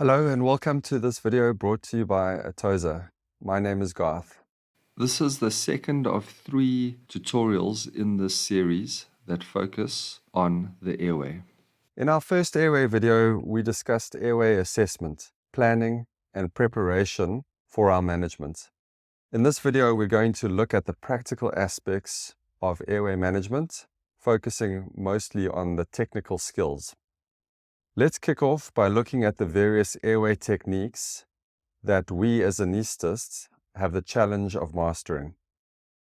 Hello and welcome to this video brought to you by Atoza. My name is Garth. This is the second of 3 tutorials in this series that focus on the airway. In our first Airway video, we discussed airway assessment, planning, and preparation for our management. In this video, we're going to look at the practical aspects of airway management, focusing mostly on the technical skills. Let's kick off by looking at the various airway techniques that we as anesthetists have the challenge of mastering.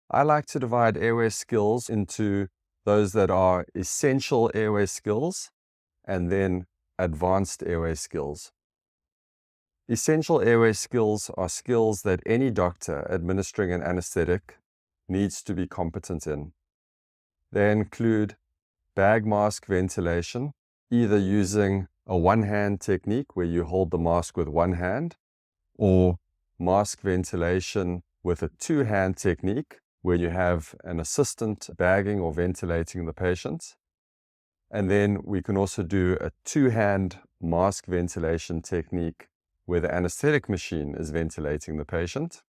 I like to divide airway skills into those that are essential airway skills and then advanced airway skills. Essential airway skills are skills that any doctor administering an anesthetic needs to be competent in. They include bag mask ventilation, either using a one-hand technique where you hold the mask with one hand, or mask ventilation with a two-hand technique where you have an assistant bagging or ventilating the patient. And then we can also do a two-hand mask ventilation technique where the anesthetic machine is ventilating the patient.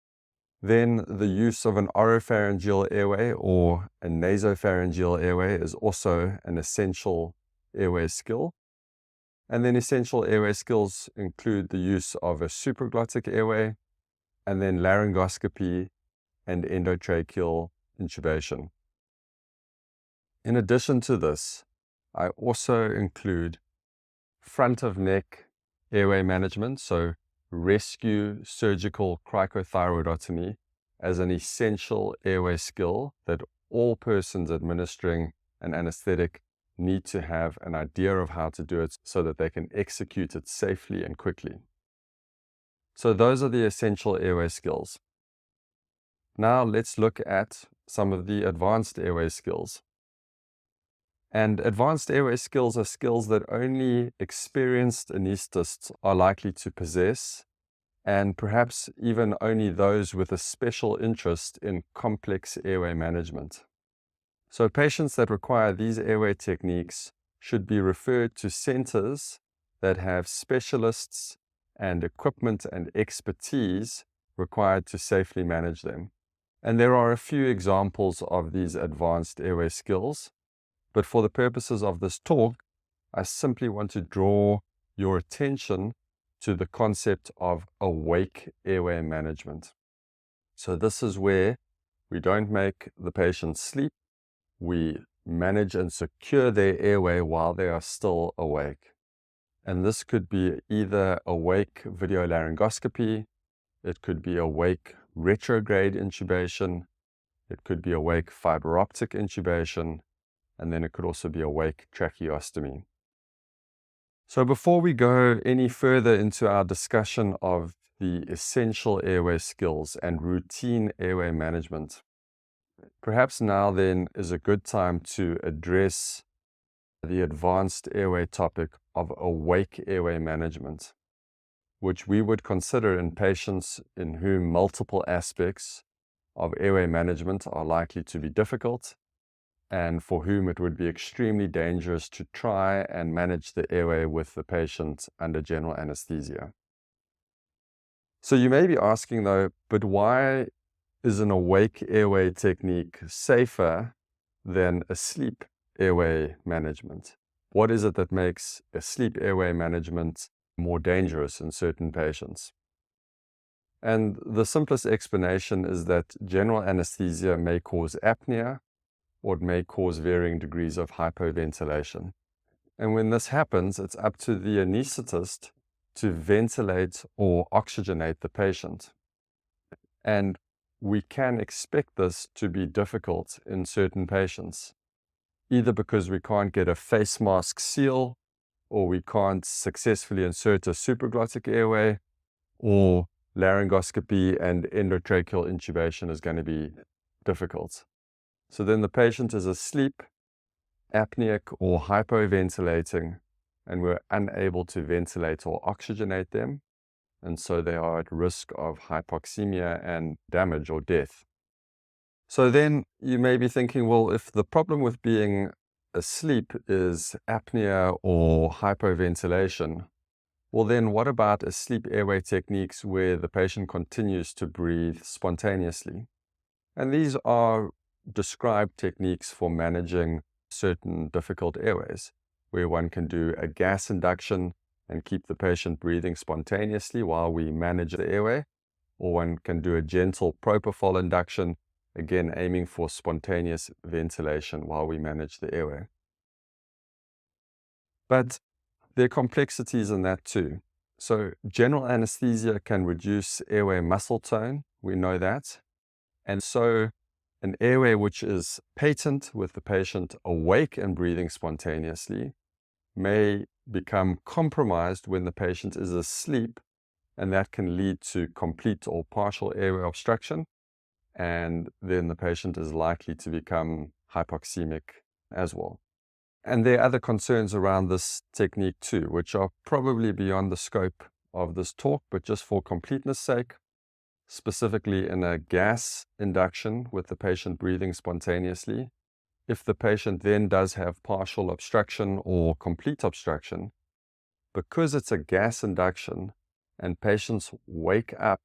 Then the use of an oropharyngeal airway or a nasopharyngeal airway is also an essential airway skill. And then essential airway skills include the use of a supraglottic airway, and then laryngoscopy and endotracheal intubation. In addition to this, I also include front of neck airway management, so rescue surgical cricothyroidotomy, as an essential airway skill that all persons administering an anesthetic need to have an idea of how to do it so that they can execute it safely and quickly. So those are the essential airway skills. Now let's look at some of the advanced airway skills. And advanced airway skills are skills that only experienced anesthetists are likely to possess, and perhaps even only those with a special interest in complex airway management. So patients that require these airway techniques should be referred to centers that have specialists and equipment and expertise required to safely manage them. And there are a few examples of these advanced airway skills, but for the purposes of this talk, I simply want to draw your attention to the concept of awake airway management. So this is where we don't make the patient sleep. We manage and secure their airway while they are still awake. And this could be either awake videolaryngoscopy, it could be awake retrograde intubation, it could be awake fiber optic intubation, and then it could also be awake tracheostomy. So before we go any further into our discussion of the essential airway skills and routine airway management, perhaps now then is a good time to address the advanced airway topic of awake airway management, which we would consider in patients in whom multiple aspects of airway management are likely to be difficult, and for whom it would be extremely dangerous to try and manage the airway with the patient under general anesthesia. So you may be asking though, but why is an awake airway technique safer than a sleep airway management? What is it that makes a sleep airway management more dangerous in certain patients? And the simplest explanation is that general anesthesia may cause apnea, or it may cause varying degrees of hypoventilation. And when this happens, it's up to the anesthetist to ventilate or oxygenate the patient. And we can expect this to be difficult in certain patients, either because we can't get a face mask seal, or we can't successfully insert a supraglottic airway, or laryngoscopy and endotracheal intubation is going to be difficult. So then the patient is asleep, apneic or hypoventilating, and we're unable to ventilate or oxygenate them. And so they are at risk of hypoxemia and damage or death. So then you may be thinking, well, if the problem with being asleep is apnea or hypoventilation, Well, then what about asleep airway techniques where the patient continues to breathe spontaneously? And these are described techniques for managing certain difficult airways, where one can do a gas induction and keep the patient breathing spontaneously while we manage the airway, or one can do a gentle propofol induction, again aiming for spontaneous ventilation while we manage the airway. But there are complexities in that too. So general anesthesia can reduce airway muscle tone, we know that. And so an airway which is patent with the patient awake and breathing spontaneously may become compromised when the patient is asleep, and that can lead to complete or partial airway obstruction, and then the patient is likely to become hypoxemic as well. And there are other concerns around this technique too, which are probably beyond the scope of this talk, but just for completeness sake, specifically in a gas induction with the patient breathing spontaneously, if the patient then does have partial obstruction or complete obstruction, because it's a gas induction and patients wake up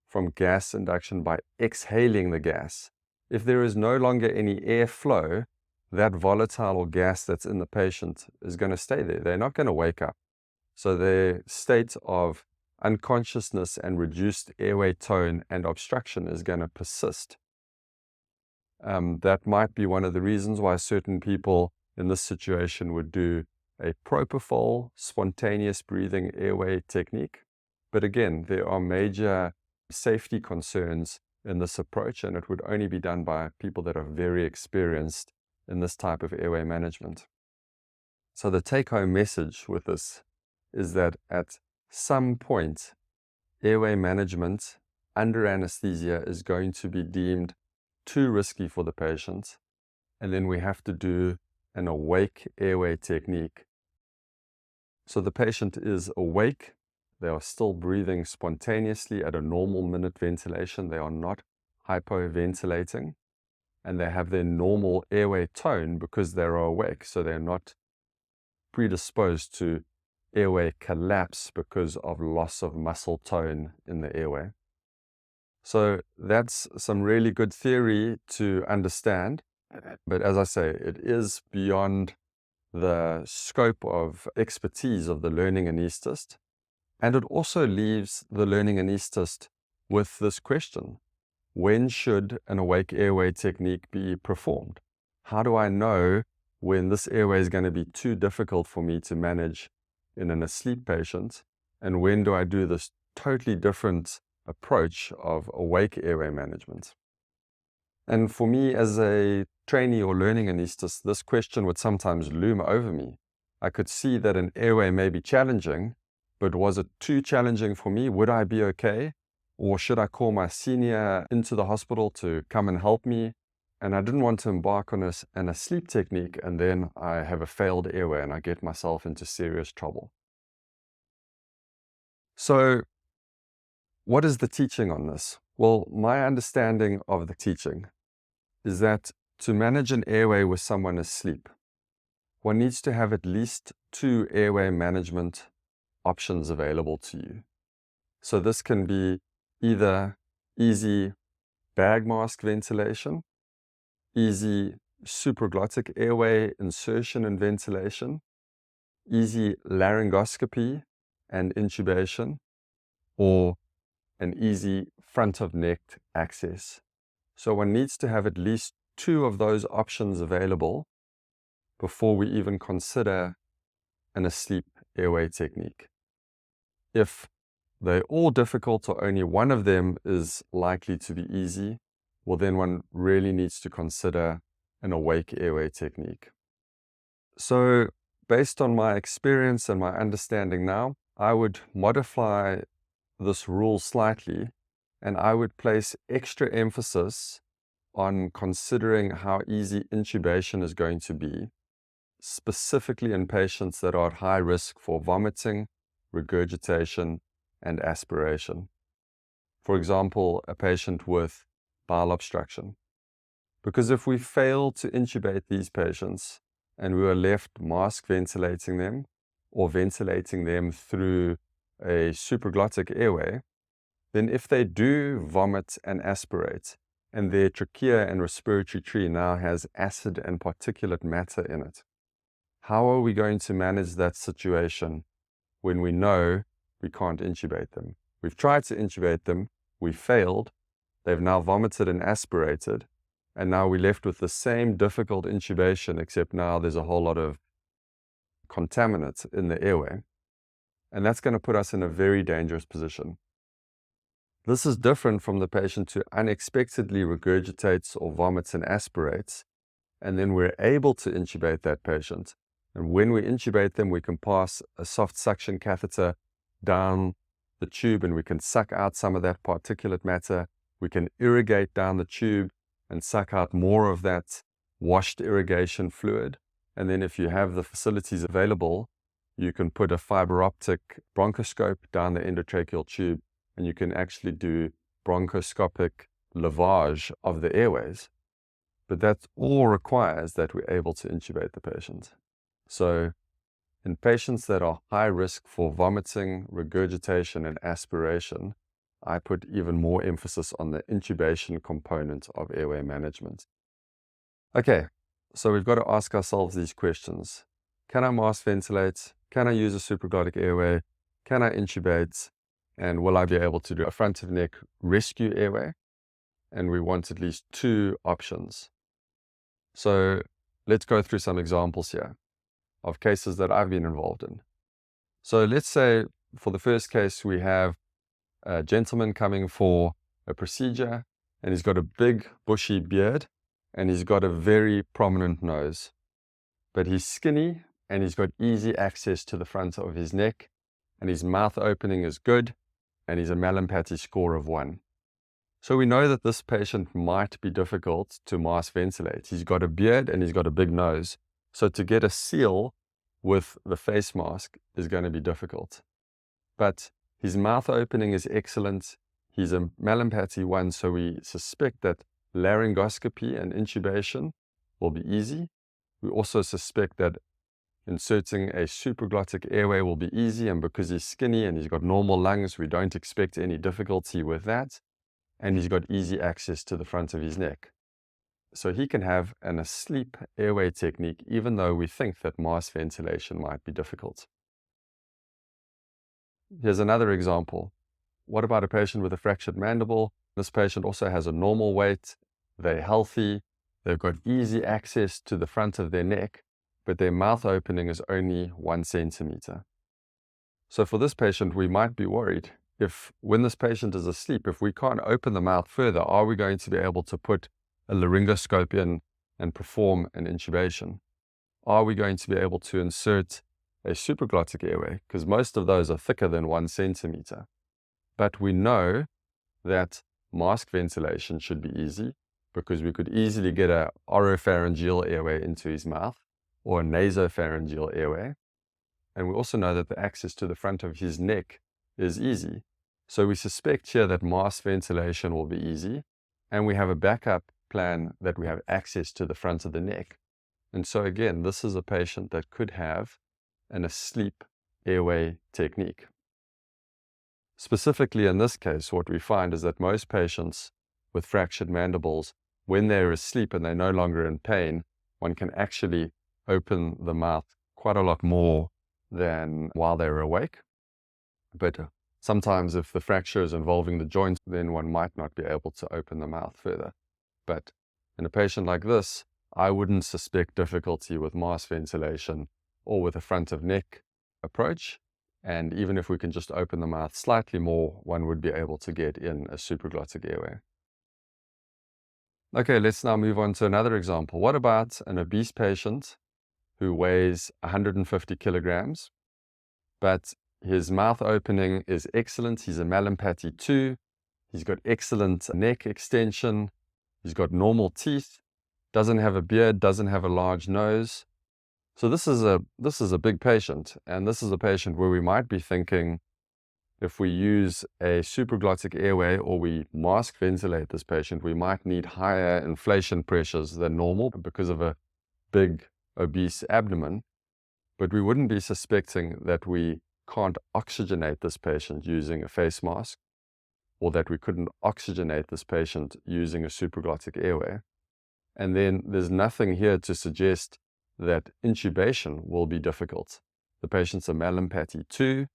from gas induction by exhaling the gas, if there is no longer any airflow, that volatile or gas that's in the patient is going to stay there. They're not going to wake up. So their state of unconsciousness and reduced airway tone and obstruction is going to persist. That might be one of the reasons why certain people in this situation would do a propofol spontaneous breathing airway technique. But again, there are major safety concerns in this approach, and it would only be done by people that are very experienced in this type of airway management. So the take-home message with this is that at some point, airway management under anesthesia is going to be deemed too risky for the patient, and then we have to do an awake airway technique. So the patient is awake, they are still breathing spontaneously at a normal minute ventilation, they are not hypoventilating, and they have their normal airway tone because they are awake, so they're not predisposed to airway collapse because of loss of muscle tone in the airway. So that's some really good theory to understand, but as I say, it is beyond the scope of expertise of the learning anesthetist, and it also leaves the learning anesthetist with this question: when should an awake airway technique be performed? How do I know when this airway is going to be too difficult for me to manage in an asleep patient, and when do I do this totally different approach of awake airway management? And for me as a trainee or learning anesthetist, this question would sometimes loom over me. I could see that an airway may be challenging, but was it too challenging for me? Would I be okay? Or should I call my senior into the hospital to come and help me? And I didn't want to embark on an asleep technique, and then I have a failed airway and I get myself into serious trouble. So what is the teaching on this? Well, my understanding of the teaching is that to manage an airway with someone asleep, one needs to have at least 2 airway management options available to you. So this can be either easy bag mask ventilation, easy supraglottic airway insertion and ventilation, easy laryngoscopy and intubation, or an easy front of neck access. So one needs to have at least 2 of those options available before we even consider an asleep airway technique. If they're all difficult or only one of them is likely to be easy, well then one really needs to consider an awake airway technique. So based on my experience and my understanding now, I would modify this rule slightly, and I would place extra emphasis on considering how easy intubation is going to be, specifically in patients that are at high risk for vomiting, regurgitation, and aspiration. For example, a patient with bowel obstruction. Because if we fail to intubate these patients and we are left mask ventilating them or ventilating them through a supraglottic airway, then if they do vomit and aspirate, and their trachea and respiratory tree now has acid and particulate matter in it, how are we going to manage that situation when we know we can't intubate them? We've tried to intubate them, we failed, they've now vomited and aspirated, and now we're left with the same difficult intubation, except now there's a whole lot of contaminants in the airway. And that's going to put us in a very dangerous position. This is different from the patient who unexpectedly regurgitates or vomits and aspirates, and then we're able to intubate that patient. And when we intubate them, we can pass a soft suction catheter down the tube and we can suck out some of that particulate matter. We can irrigate down the tube and suck out more of that washed irrigation fluid. And then if you have the facilities available, you can put a fiber optic bronchoscope down the endotracheal tube and you can actually do bronchoscopic lavage of the airways. But that all requires that we're able to intubate the patient. So in patients that are high risk for vomiting, regurgitation, and aspiration, I put even more emphasis on the intubation component of airway management. Okay, so we've got to ask ourselves these questions. Can I mask ventilate? Can I use a supraglottic airway? Can I intubate? And will I be able to do a front of neck rescue airway? And we want at least 2 options. So let's go through some examples here of cases that I've been involved in. So let's say for the first case, we have a gentleman coming for a procedure and he's got a big bushy beard and he's got a very prominent nose, but he's skinny and he's got easy access to the front of his neck and his mouth opening is good and he's a Mallampati score of 1. So we know that this patient might be difficult to mask ventilate. He's got a beard and he's got a big nose. So to get a seal with the face mask is going to be difficult. But his mouth opening is excellent. He's a Mallampati 1, so we suspect that laryngoscopy and intubation will be easy. We also suspect that inserting a supraglottic airway will be easy, and because he's skinny and he's got normal lungs, we don't expect any difficulty with that. And he's got easy access to the front of his neck. So he can have an asleep airway technique, even though we think that mask ventilation might be difficult. Here's another example. What about a patient with a fractured mandible? This patient also has a normal weight, they're healthy, they've got easy access to the front of their neck, but their mouth opening is only 1 centimeter. So for this patient, we might be worried if when this patient is asleep, if we can't open the mouth further, are we going to be able to put a laryngoscope in and perform an intubation? Are we going to be able to insert a supraglottic airway? Because most of those are thicker than 1 centimeter. But we know that mask ventilation should be easy because we could easily get a oropharyngeal airway into his mouth or a nasopharyngeal airway. And we also know that the access to the front of his neck is easy. So we suspect here that mask ventilation will be easy. And we have a backup plan that we have access to the front of the neck. And so again, this is a patient that could have an asleep airway technique. Specifically in this case, what we find is that most patients with fractured mandibles, when they're asleep and they're no longer in pain, one can actually open the mouth quite a lot more than while they're awake. But sometimes if the fracture is involving the joints, then one might not be able to open the mouth further. But in a patient like this, I wouldn't suspect difficulty with mask ventilation or with a front of neck approach. And even if we can just open the mouth slightly more, one would be able to get in a supraglottic airway. Okay, let's now move on to another example. What about an obese patient who weighs 150 kilograms, but his mouth opening is excellent. He's a Mallampati 2. He's got excellent neck extension. He's got normal teeth, doesn't have a beard, doesn't have a large nose. So this is a big patient, and this is a patient where we might be thinking if we use a supraglottic airway or we mask ventilate this patient, we might need higher inflation pressures than normal because of a big obese abdomen. But we wouldn't be suspecting that we can't oxygenate this patient using a face mask, or that we couldn't oxygenate this patient using a supraglottic airway. And then there's nothing here to suggest that intubation will be difficult. The patient's a Mallampati 2,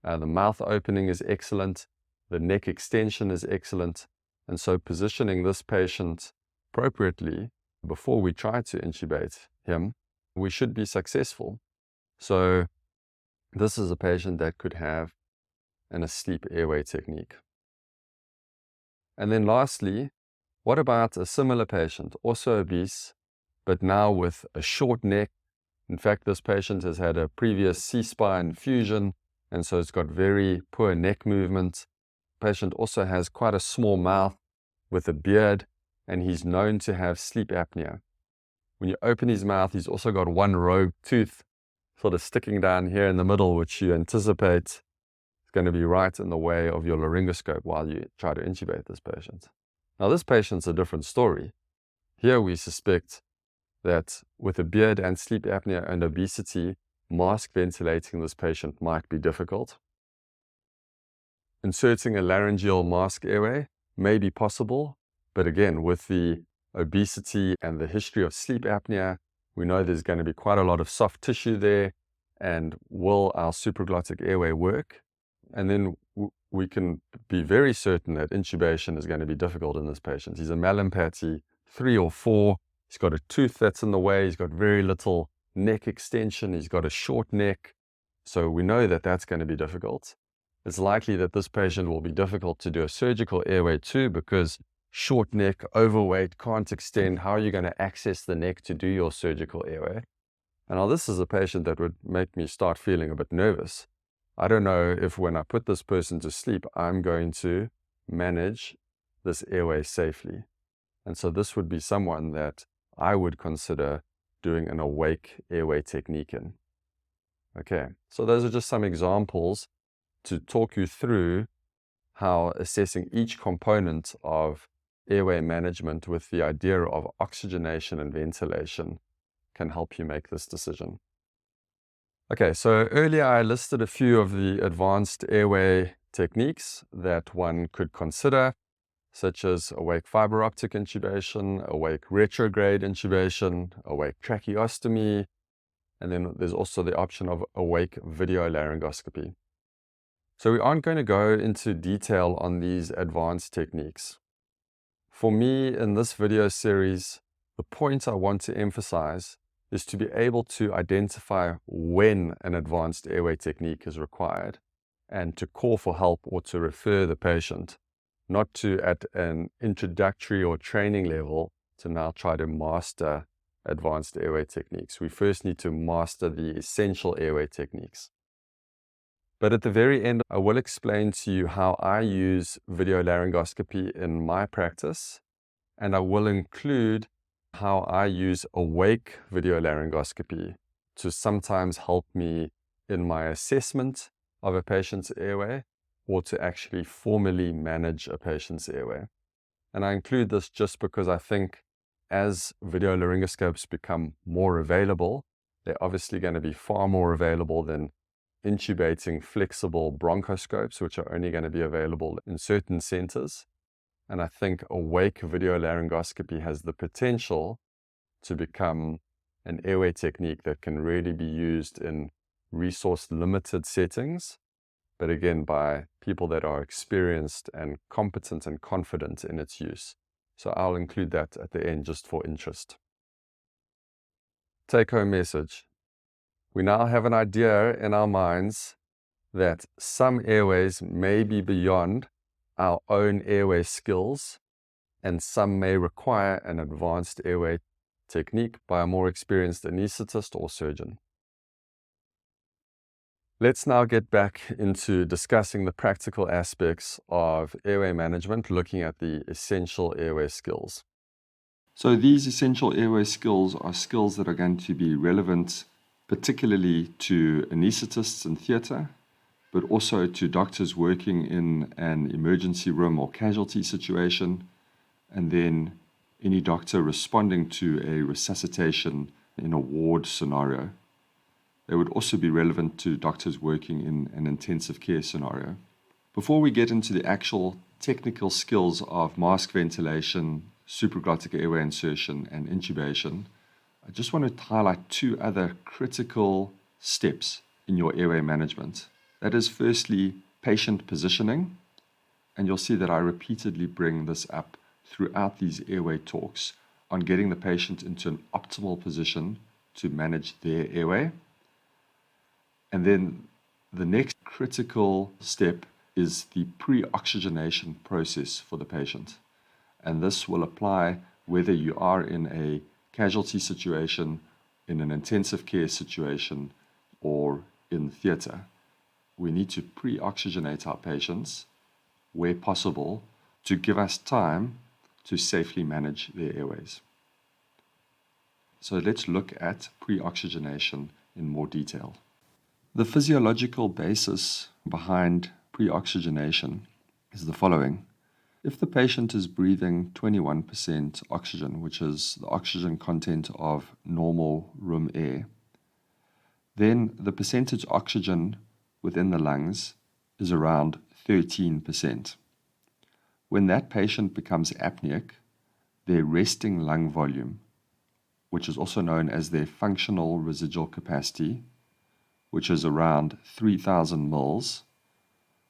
the mouth opening is excellent, the neck extension is excellent, and so positioning this patient appropriately before we try to intubate him, we should be successful. So this is a patient that could have an asleep airway technique. And then lastly, what about a similar patient, also obese, but now with a short neck? In fact, this patient has had a previous C-spine fusion, and so it's got very poor neck movement. The patient also has quite a small mouth with a beard, and he's known to have sleep apnea. When you open his mouth, he's also got one rogue tooth sort of sticking down here in the middle, which you anticipate is going to be right in the way of your laryngoscope while you try to intubate this patient. Now, this patient's a different story. Here we suspect that with a beard and sleep apnea and obesity, mask ventilating this patient might be difficult. Inserting a laryngeal mask airway may be possible, but again, with the obesity and the history of sleep apnea, we know there's going to be quite a lot of soft tissue there, and will our supraglottic airway work? And then we can be very certain that intubation is going to be difficult in this patient. He's a Mallampati 3 or 4. He's got a tooth that's in the way. He's got very little neck extension. He's got a short neck. So we know that that's going to be difficult. It's likely that this patient will be difficult to do a surgical airway too, because short neck, overweight, can't extend. How are you going to access the neck to do your surgical airway? And now this is a patient that would make me start feeling a bit nervous. I don't know if when I put this person to sleep, I'm going to manage this airway safely. And so this would be someone that I would consider doing an awake airway technique in. Okay, so those are just some examples to talk you through how assessing each component of airway management with the idea of oxygenation and ventilation can help you make this decision. Okay, so earlier I listed a few of the advanced airway techniques that one could consider, such as awake fiber optic intubation, awake retrograde intubation, awake tracheostomy, and then there's also the option of awake video laryngoscopy. So we aren't going to go into detail on these advanced techniques. For me, in this video series, the point I want to emphasize is to be able to identify when an advanced airway technique is required and to call for help or to refer the patient, not to at an introductory or training level to now try to master advanced airway techniques. We first need to master the essential airway techniques. But at the very end, I will explain to you how I use video laryngoscopy in my practice, and I will include how I use awake video laryngoscopy to sometimes help me in my assessment of a patient's airway or to actually formally manage a patient's airway. And I include this just because I think as video laryngoscopes become more available, they're obviously going to be far more available than intubating flexible bronchoscopes, which are only going to be available in certain centers. And I think awake video laryngoscopy has the potential to become an airway technique that can really be used in resource-limited settings, but again, by people that are experienced and competent and confident in its use. So I'll include that at the end just for interest. Take-home message. We now have an idea in our minds that some airways may be beyond our own airway skills, and some may require an advanced airway technique by a more experienced anesthetist or surgeon. Let's now get back into discussing the practical aspects of airway management, looking at the essential airway skills. So these essential airway skills are skills that are going to be relevant particularly to anesthetists in theatre, but also to doctors working in an emergency room or casualty situation, and then any doctor responding to a resuscitation in a ward scenario. They would also be relevant to doctors working in an intensive care scenario. Before we get into the actual technical skills of mask ventilation, supraglottic airway insertion, and intubation, I just want to highlight two other critical steps in your airway management. That is, firstly, patient positioning, and you'll see that I repeatedly bring this up throughout these airway talks on getting the patient into an optimal position to manage their airway. And then the next critical step is the pre-oxygenation process for the patient. And this will apply whether you are in a casualty situation, in an intensive care situation, or in theatre. We need to pre-oxygenate our patients where possible to give us time to safely manage their airways. So let's look at pre-oxygenation in more detail. The physiological basis behind pre-oxygenation is the following. If the patient is breathing 21% oxygen, which is the oxygen content of normal room air, then the percentage oxygen within the lungs is around 13%. When that patient becomes apneic, their resting lung volume, which is also known as their functional residual capacity, which is around 3,000 mils,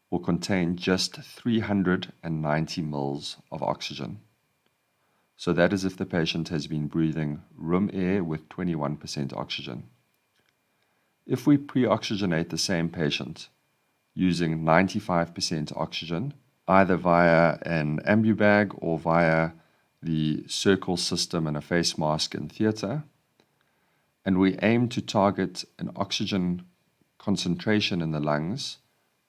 will contain just 390 mils of oxygen. So that is if the patient has been breathing room air with 21% oxygen. If we pre-oxygenate the same patient using 95% oxygen, either via an ambubag or via the circle system and a face mask in theatre, and we aim to target an oxygen concentration in the lungs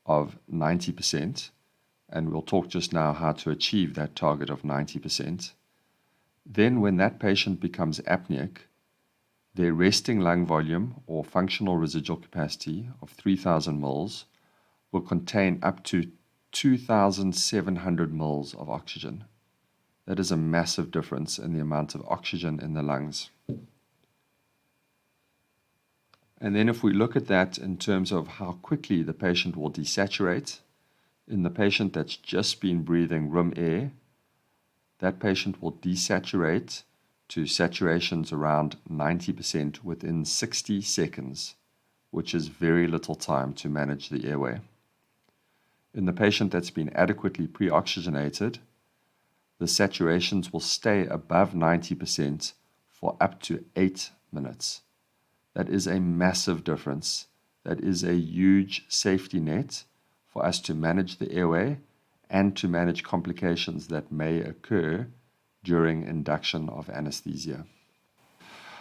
of 90%, and we'll talk just now how to achieve that target of 90%, then when that patient becomes apneic, their resting lung volume or functional residual capacity of 3,000 mils will contain up to 2,700 mils of oxygen. That is a massive difference in the amount of oxygen in the lungs. And then if we look at that in terms of how quickly the patient will desaturate, in the patient that's just been breathing room air, that patient will desaturate to saturations around 90% within 60 seconds, which is very little time to manage the airway. In the patient that's been adequately pre-oxygenated, the saturations will stay above 90% for up to 8 minutes. That is a massive difference. That is a huge safety net for us to manage the airway and to manage complications that may occur during induction of anesthesia.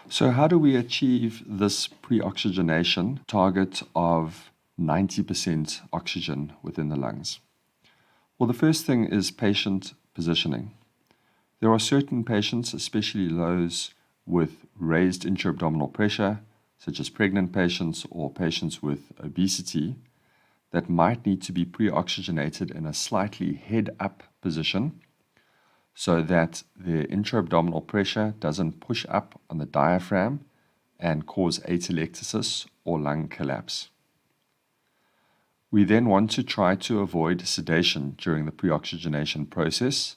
So how do we achieve this pre-oxygenation target of 90% oxygen within the lungs? Well, the first thing is patient positioning. There are certain patients, especially those with raised intra-abdominal pressure, such as pregnant patients or patients with obesity, that might need to be pre-oxygenated in a slightly head-up position so that their intra-abdominal pressure doesn't push up on the diaphragm and cause atelectasis or lung collapse. We then want to try to avoid sedation during the pre-oxygenation process,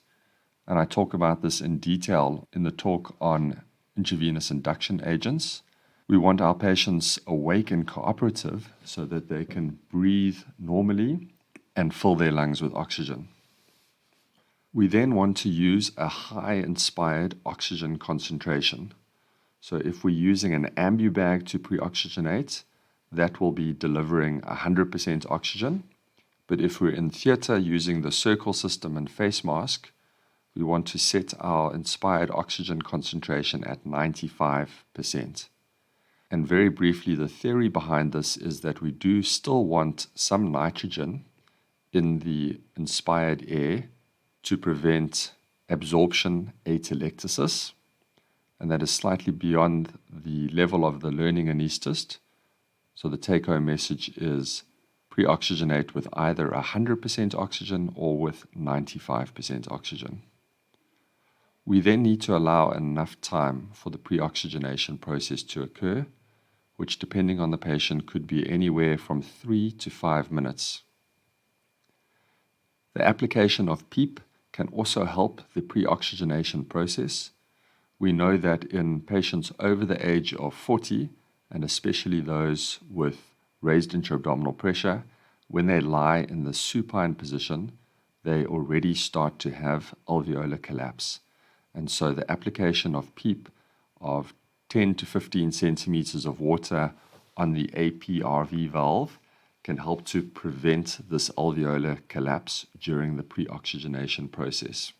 and I talk about this in detail in the talk on intravenous induction agents. We want our patients awake and cooperative so that they can breathe normally and fill their lungs with oxygen. We then want to use a high inspired oxygen concentration. So if we're using an ambubag to pre-oxygenate, that will be delivering 100% oxygen. But if we're in theatre using the circle system and face mask, we want to set our inspired oxygen concentration at 95%. And very briefly, the theory behind this is that we do still want some nitrogen in the inspired air to prevent absorption atelectasis, and that is slightly beyond the level of the learning anesthetist. So the take-home message is pre-oxygenate with either 100% oxygen or with 95% oxygen. We then need to allow enough time for the pre-oxygenation process to occur, which depending on the patient could be anywhere from 3 to 5 minutes. The application of PEEP can also help the pre-oxygenation process. We know that in patients over the age of 40, and especially those with raised intra-abdominal pressure, when they lie in the supine position, they already start to have alveolar collapse. And so the application of PEEP of 10 to 15 centimeters of water on the APRV valve can help to prevent this alveolar collapse during the pre-oxygenation process.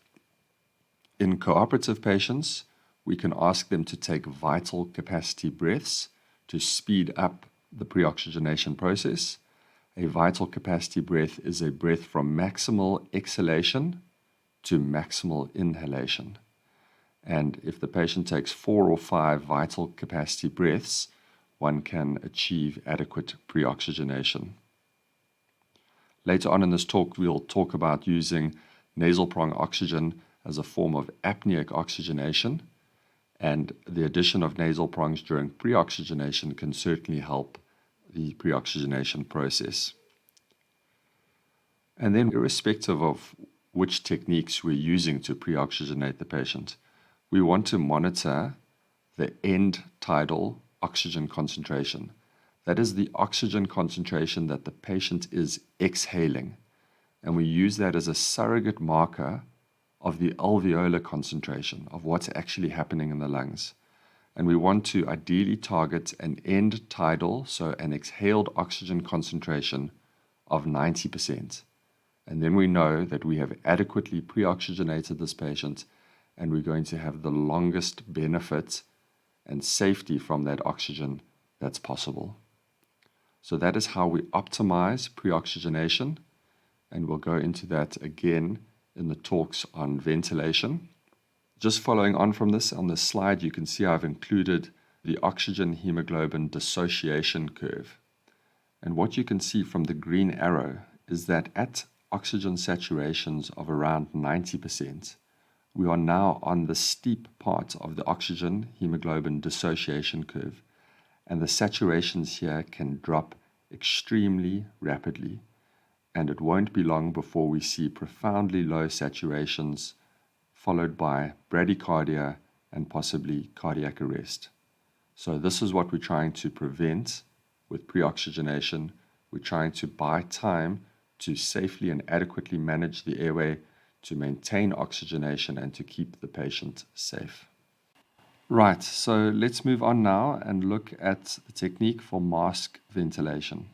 In cooperative patients, we can ask them to take vital capacity breaths to speed up the pre-oxygenation process. A vital capacity breath is a breath from maximal exhalation to maximal inhalation. And if the patient takes 4 or 5 vital capacity breaths, one can achieve adequate pre-oxygenation. Later on in this talk, we'll talk about using nasal prong oxygen as a form of apneic oxygenation, and the addition of nasal prongs during pre-oxygenation can certainly help the pre-oxygenation process. And then, irrespective of which techniques we're using to pre-oxygenate the patient, we want to monitor the end tidal oxygen concentration. That is the oxygen concentration that the patient is exhaling. And we use that as a surrogate marker of the alveolar concentration, of what's actually happening in the lungs. And we want to ideally target an end tidal, so an exhaled oxygen concentration of 90%. And then we know that we have adequately pre-oxygenated this patient, and we're going to have the longest benefit and safety from that oxygen that's possible. So that is how we optimize pre-oxygenation, and we'll go into that again in the talks on ventilation. Just following on from this, on this slide, you can see I've included the oxygen hemoglobin dissociation curve. And what you can see from the green arrow is that at oxygen saturations of around 90%, we are now on the steep part of the oxygen hemoglobin dissociation curve, and the saturations here can drop extremely rapidly, and it won't be long before we see profoundly low saturations followed by bradycardia and possibly cardiac arrest. So this is what we're trying to prevent with pre-oxygenation. We're trying to buy time to safely and adequately manage the airway, to maintain oxygenation, and to keep the patient safe. Right, so let's move on now and look at the technique for mask ventilation.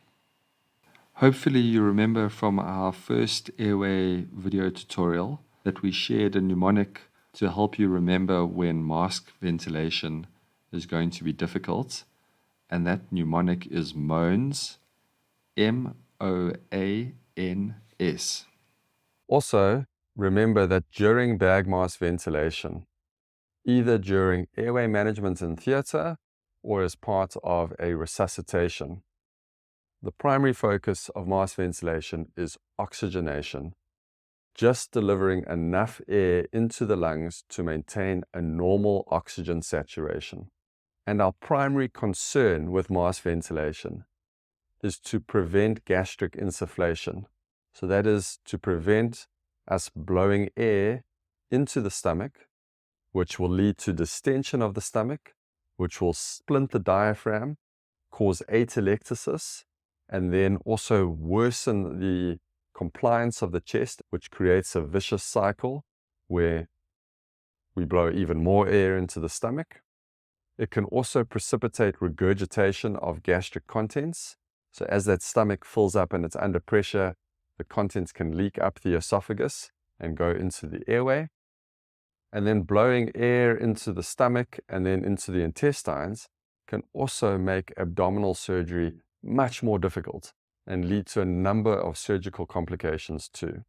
Hopefully you remember from our first airway video tutorial that we shared a mnemonic to help you remember when mask ventilation is going to be difficult, and that mnemonic is MOANS, MOANS. Also, remember that during bag mask ventilation, either during airway management in theatre or as part of a resuscitation, the primary focus of mask ventilation is oxygenation, just delivering enough air into the lungs to maintain a normal oxygen saturation. And our primary concern with mask ventilation is to prevent gastric insufflation. So that is to prevent us blowing air into the stomach, which will lead to distension of the stomach, which will splint the diaphragm, cause atelectasis, and then also worsen the compliance of the chest, which creates a vicious cycle where we blow even more air into the stomach. It can also precipitate regurgitation of gastric contents. So as that stomach fills up and it's under pressure, the contents can leak up the esophagus and go into the airway. And then blowing air into the stomach and then into the intestines can also make abdominal surgery much more difficult and lead to a number of surgical complications too.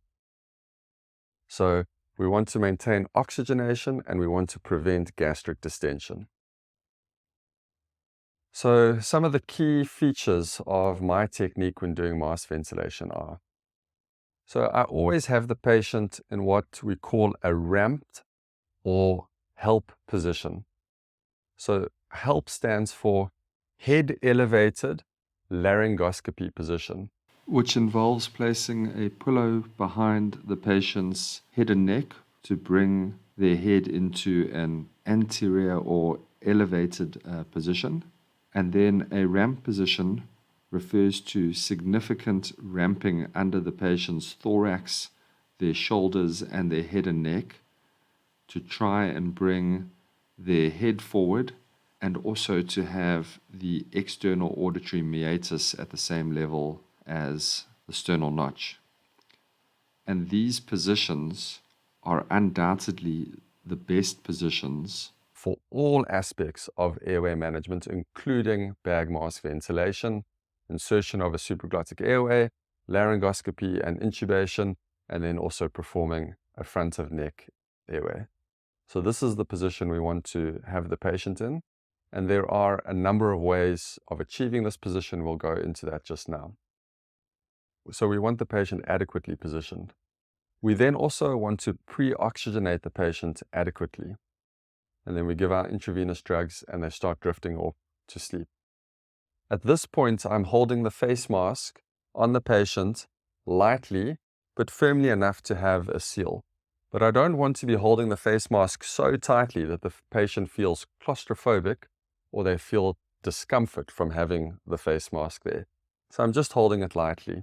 So we want to maintain oxygenation and we want to prevent gastric distension. So some of the key features of my technique when doing mask ventilation are, so I always have the patient in what we call a ramped or HELP position. So HELP stands for head elevated laryngoscopy position. Which involves placing a pillow behind the patient's head and neck to bring their head into an anterior or elevated position. And then a ramp position refers to significant ramping under the patient's thorax, their shoulders, and their head and neck to try and bring their head forward, and also to have the external auditory meatus at the same level as the sternal notch. And these positions are undoubtedly the best positions for all aspects of airway management, including bag mask ventilation, insertion of a supraglottic airway, laryngoscopy and intubation, and then also performing a front of neck airway. So this is the position we want to have the patient in, and there are a number of ways of achieving this position. We'll go into that just now. So we want the patient adequately positioned. We then also want to pre-oxygenate the patient adequately. And then we give our intravenous drugs and they start drifting off to sleep. At this point, I'm holding the face mask on the patient lightly, but firmly enough to have a seal. But I don't want to be holding the face mask so tightly that the patient feels claustrophobic or they feel discomfort from having the face mask there. So I'm just holding it lightly.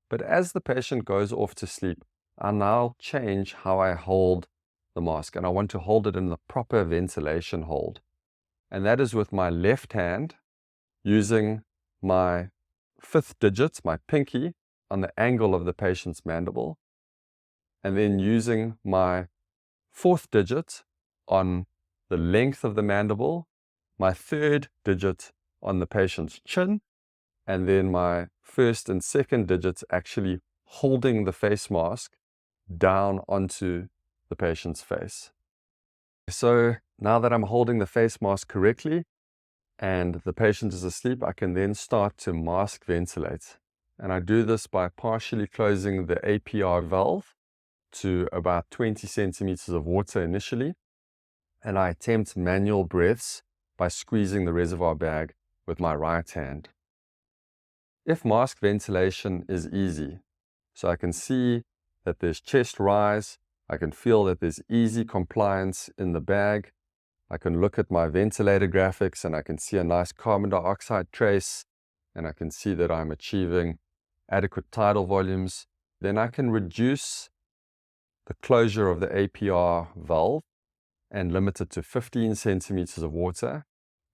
But as the patient goes off to sleep, I now change how I hold the mask, and I want to hold it in the proper ventilation hold. And that is with my left hand, using my fifth digit, my pinky, on the angle of the patient's mandible, and then using my fourth digit on the length of the mandible, my third digit on the patient's chin, and then my first and second digits actually holding the face mask down onto the patient's face. So now that I'm holding the face mask correctly and the patient is asleep, I can then start to mask ventilate. And I do this by partially closing the APR valve to about 20 centimeters of water initially. And I attempt manual breaths by squeezing the reservoir bag with my right hand. If mask ventilation is easy, so I can see that there's chest rise, I can feel that there's easy compliance in the bag, I can look at my ventilator graphics and I can see a nice carbon dioxide trace, and I can see that I'm achieving adequate tidal volumes, then I can reduce the closure of the APR valve and limit it to 15 centimeters of water,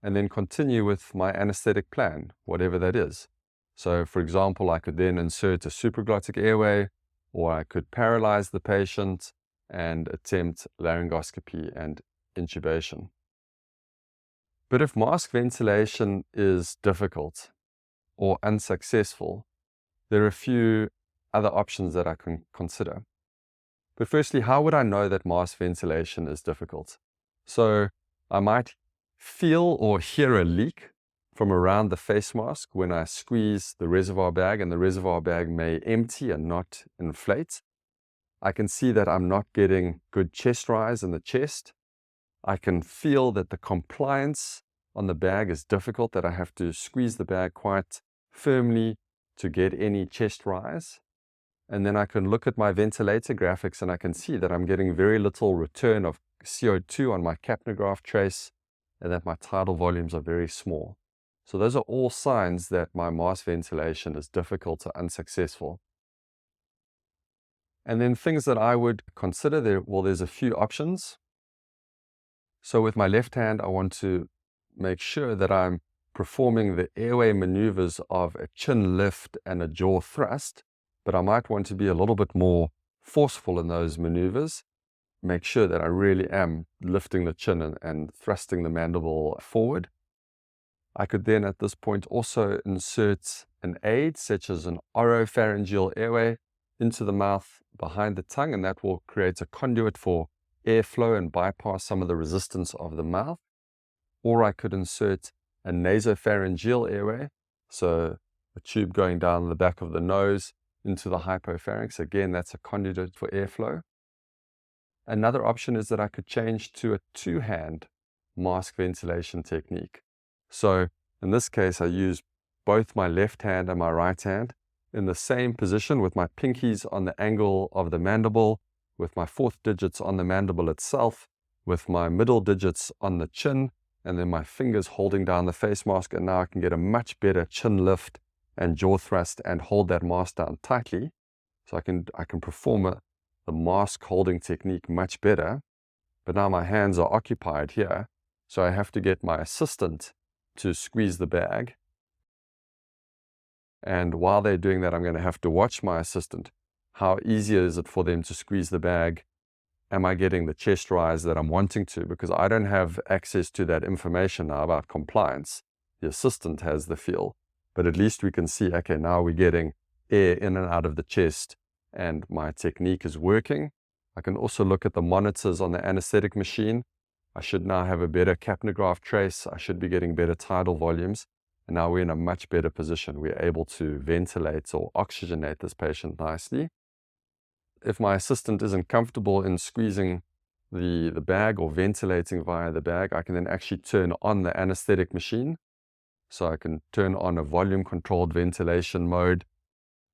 and then continue with my anesthetic plan, whatever that is. So for example, I could then insert a supraglottic airway, or I could paralyze the patient and attempt laryngoscopy and intubation. But if mask ventilation is difficult or unsuccessful, there are a few other options that I can consider. But firstly, how would I know that mask ventilation is difficult? So I might feel or hear a leak from around the face mask when I squeeze the reservoir bag, and the reservoir bag may empty and not inflate. I can see that I'm not getting good chest rise in the chest. I can feel that the compliance on the bag is difficult, that I have to squeeze the bag quite firmly to get any chest rise. And then I can look at my ventilator graphics and I can see that I'm getting very little return of CO2 on my capnograph trace, and that my tidal volumes are very small. So those are all signs that my mask ventilation is difficult or unsuccessful. And then things that I would consider, there's a few options. So with my left hand, I want to make sure that I'm performing the airway maneuvers of a chin lift and a jaw thrust, but I might want to be a little bit more forceful in those maneuvers. Make sure that I really am lifting the chin and thrusting the mandible forward. I could then at this point also insert an aid, such as an oropharyngeal airway, into the mouth behind the tongue, and that will create a conduit for airflow and bypass some of the resistance of the mouth. Or I could insert a nasopharyngeal airway, so a tube going down the back of the nose into the hypopharynx. Again, that's a conduit for airflow. Another option is that I could change to a two-hand mask ventilation technique. So In this case, I use both my left hand and my right hand in the same position with my pinkies on the angle of the mandible, with my fourth digits on the mandible itself, with my middle digits on the chin, and then my fingers holding down the face mask. And now I can get a much better chin lift and jaw thrust and hold that mask down tightly. So I can perform the mask holding technique much better. But now my hands are occupied here, so I have to get my assistant to squeeze the bag. And while they're doing that, I'm going to have to watch my assistant. How easy is it for them to squeeze the bag? Am I getting the chest rise that I'm wanting to? Because I don't have access to that information now about compliance. The assistant has the feel. But at least we can see, okay, now we're getting air in and out of the chest, and my technique is working. I can also look at the monitors on the anesthetic machine. I should now have a better capnograph trace. I should be getting better tidal volumes. And now we're in a much better position. We're able to ventilate or oxygenate this patient nicely. If my assistant isn't comfortable in squeezing the bag or ventilating via the bag, I can then actually turn on the anesthetic machine. So I can turn on a volume-controlled ventilation mode,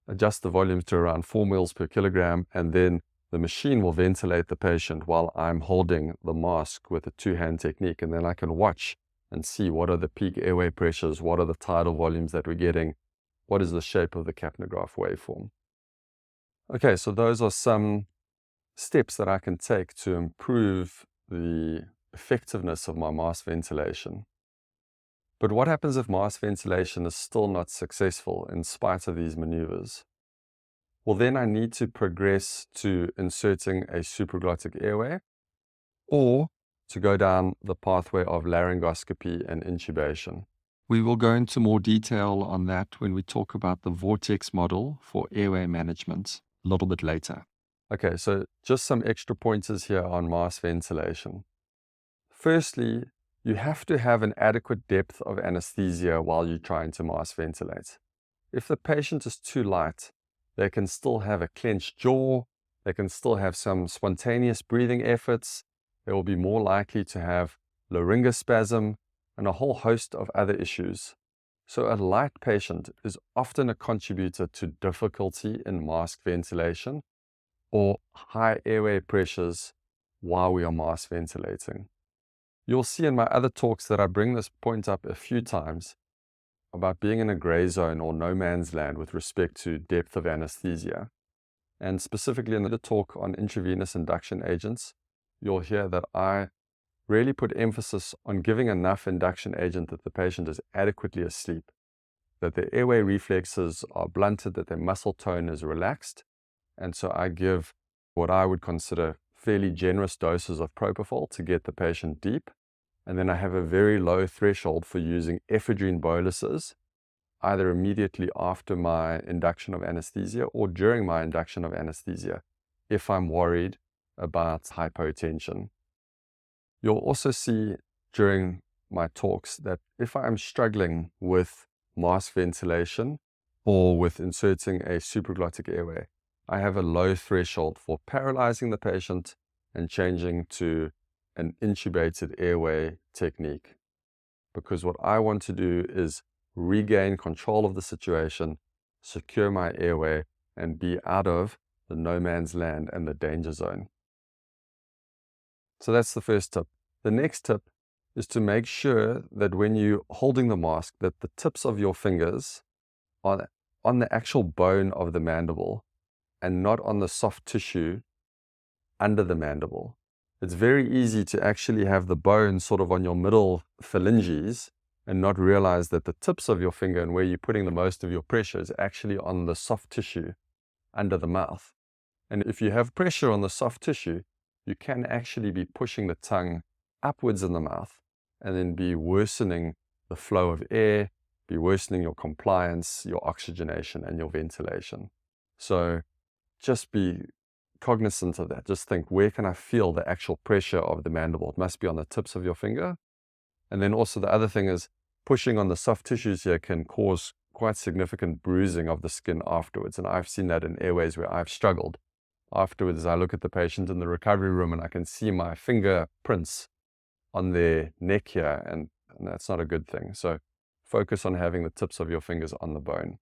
adjust the volume to around 4 mL per kilogram, and then the machine will ventilate the patient while I'm holding the mask with a two-hand technique. And then I can watch and see what are the peak airway pressures, what are the tidal volumes that we're getting, what is the shape of the capnograph waveform. Okay, so those are some steps that I can take to improve the effectiveness of my mask ventilation. But what happens if mask ventilation is still not successful in spite of these maneuvers? Well, then I need to progress to inserting a supraglottic airway, or to go down the pathway of laryngoscopy and intubation. We will go into more detail on that when we talk about the vortex model for airway management a little bit later. Okay, so just some extra pointers here on mask ventilation. Firstly, you have to have an adequate depth of anesthesia while you're trying to mask ventilate. If the patient is too light, they can still have a clenched jaw, they can still have some spontaneous breathing efforts, they will be more likely to have laryngospasm and a whole host of other issues. So a light patient is often a contributor to difficulty in mask ventilation or high airway pressures while we are mask ventilating. You'll see in my other talks that I bring this point up a few times about being in a gray zone or no man's land with respect to depth of anesthesia. And specifically in the talk on intravenous induction agents, you'll hear that I really put emphasis on giving enough induction agent that the patient is adequately asleep, that their airway reflexes are blunted, that their muscle tone is relaxed. And so I give what I would consider fairly generous doses of propofol to get the patient deep. And then I have a very low threshold for using ephedrine boluses, either immediately after my induction of anesthesia or during my induction of anesthesia, if I'm worried about hypotension. You'll also see during my talks that if I'm struggling with mask ventilation or with inserting a supraglottic airway, I have a low threshold for paralyzing the patient and changing to an intubated airway technique. Because what I want to do is regain control of the situation, secure my airway, and be out of the no man's land and the danger zone. So that's the first tip. The next tip is to make sure that when you're holding the mask, that the tips of your fingers are on the actual bone of the mandible and not on the soft tissue under the mandible. It's very easy to actually have the bone sort of on your middle phalanges and not realize that the tips of your finger and where you're putting the most of your pressure is actually on the soft tissue under the mouth. And if you have pressure on the soft tissue, you can actually be pushing the tongue upwards in the mouth and then be worsening the flow of air, be worsening your compliance, your oxygenation, and your ventilation. So just be cognizant of that. Just think, where can I feel the actual pressure of the mandible? It must be on the tips of your finger. And then also the other thing is pushing on the soft tissues here can cause quite significant bruising of the skin afterwards. And I've seen that in airways where I've struggled. Afterwards, I look at the patient in the recovery room and I can see my fingerprints on their neck here, and that's not a good thing. So focus on having the tips of your fingers on the bone.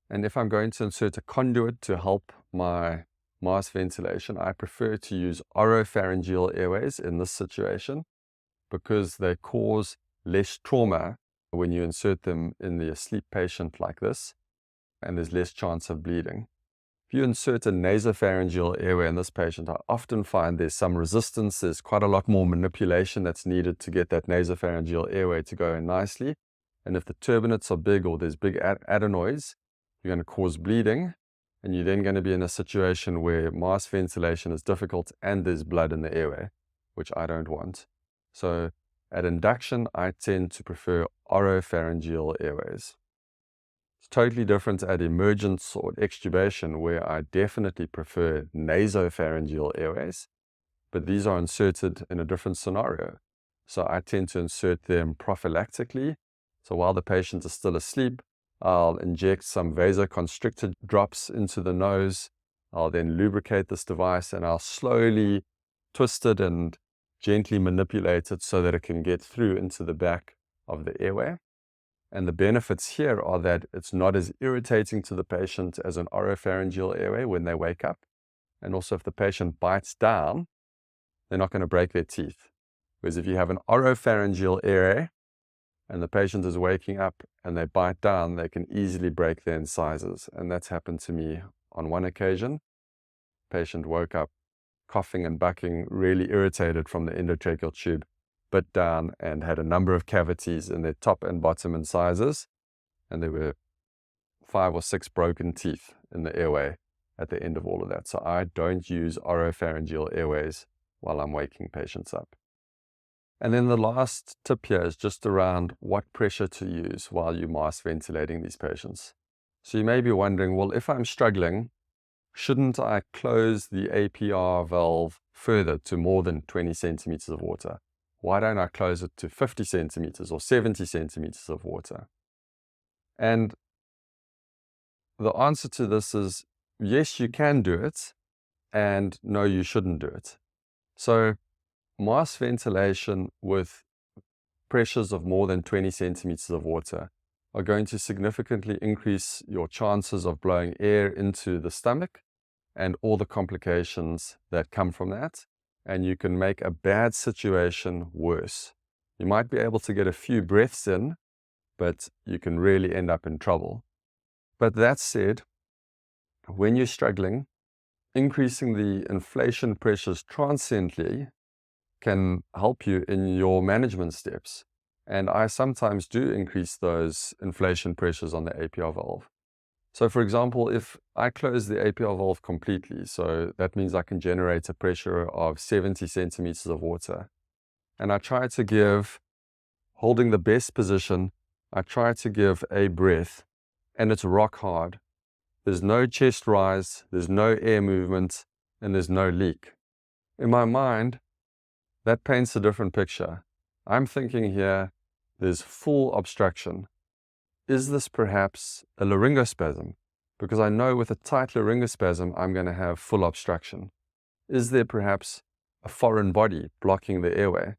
And if I'm going to insert a conduit to help my mask ventilation, I prefer to use oropharyngeal airways in this situation because they cause less trauma when you insert them in the asleep patient like this, and there's less chance of bleeding. If you insert a nasopharyngeal airway in this patient, I often find there's some resistance. There's quite a lot more manipulation that's needed to get that nasopharyngeal airway to go in nicely. And if the turbinates are big or there's big adenoids, you're going to cause bleeding, and you're then going to be in a situation where mask ventilation is difficult and there's blood in the airway, which I don't want. So at induction, I tend to prefer oropharyngeal airways. It's totally different at emergence or extubation, where I definitely prefer nasopharyngeal airways, but these are inserted in a different scenario. So I tend to insert them prophylactically. So while the patient is still asleep, I'll inject some vasoconstrictor drops into the nose. I'll then lubricate this device, and I'll slowly twist it and gently manipulate it so that it can get through into the back of the airway. And the benefits here are that it's not as irritating to the patient as an oropharyngeal airway when they wake up. And also, if the patient bites down, they're not going to break their teeth. Whereas if you have an oropharyngeal airway and the patient is waking up and they bite down, they can easily break their incisors. And that's happened to me on one occasion. Patient woke up coughing and bucking, really irritated from the endotracheal tube, bit down, and had a number of cavities in their top and bottom incisors. And there were 5 or 6 broken teeth in the airway at the end of all of that. So I don't use oropharyngeal airways while I'm waking patients up. And then the last tip here is just around what pressure to use while you're mask ventilating these patients. So you may be wondering, well, if I'm struggling, shouldn't I close the APR valve further to more than 20 centimeters of water? Why don't I close it to 50 centimeters or 70 centimeters of water? And the answer to this is yes, you can do it, and no, you shouldn't do it. So mask ventilation with pressures of more than 20 centimeters of water are going to significantly increase your chances of blowing air into the stomach and all the complications that come from that. And you can make a bad situation worse. You might be able to get a few breaths in, but you can really end up in trouble. But that said, when you're struggling, increasing the inflation pressures transiently can help you in your management steps. And I sometimes do increase those inflation pressures on the APR valve. So for example, if I close the APR valve completely, so that means I can generate a pressure of 70 centimeters of water. And I try to give, holding the best position, I try to give a breath, and it's rock hard. There's no chest rise, there's no air movement, and there's no leak. In my mind, that paints a different picture. I'm thinking here, there's full obstruction. Is this perhaps a laryngospasm? Because I know with a tight laryngospasm, I'm going to have full obstruction. Is there perhaps a foreign body blocking the airway?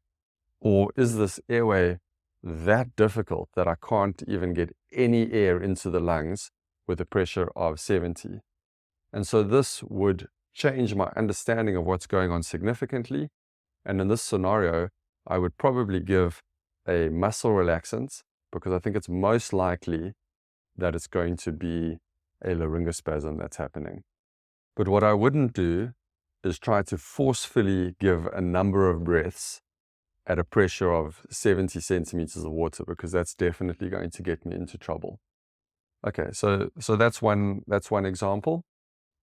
Or is this airway that difficult that I can't even get any air into the lungs with a pressure of 70? And so this would change my understanding of what's going on significantly. And in this scenario, I would probably give a muscle relaxant, because I think it's most likely that it's going to be a laryngospasm that's happening. But what I wouldn't do is try to forcefully give a number of breaths at a pressure of 70 centimeters of water, because that's definitely going to get me into trouble. Okay, so that's one example.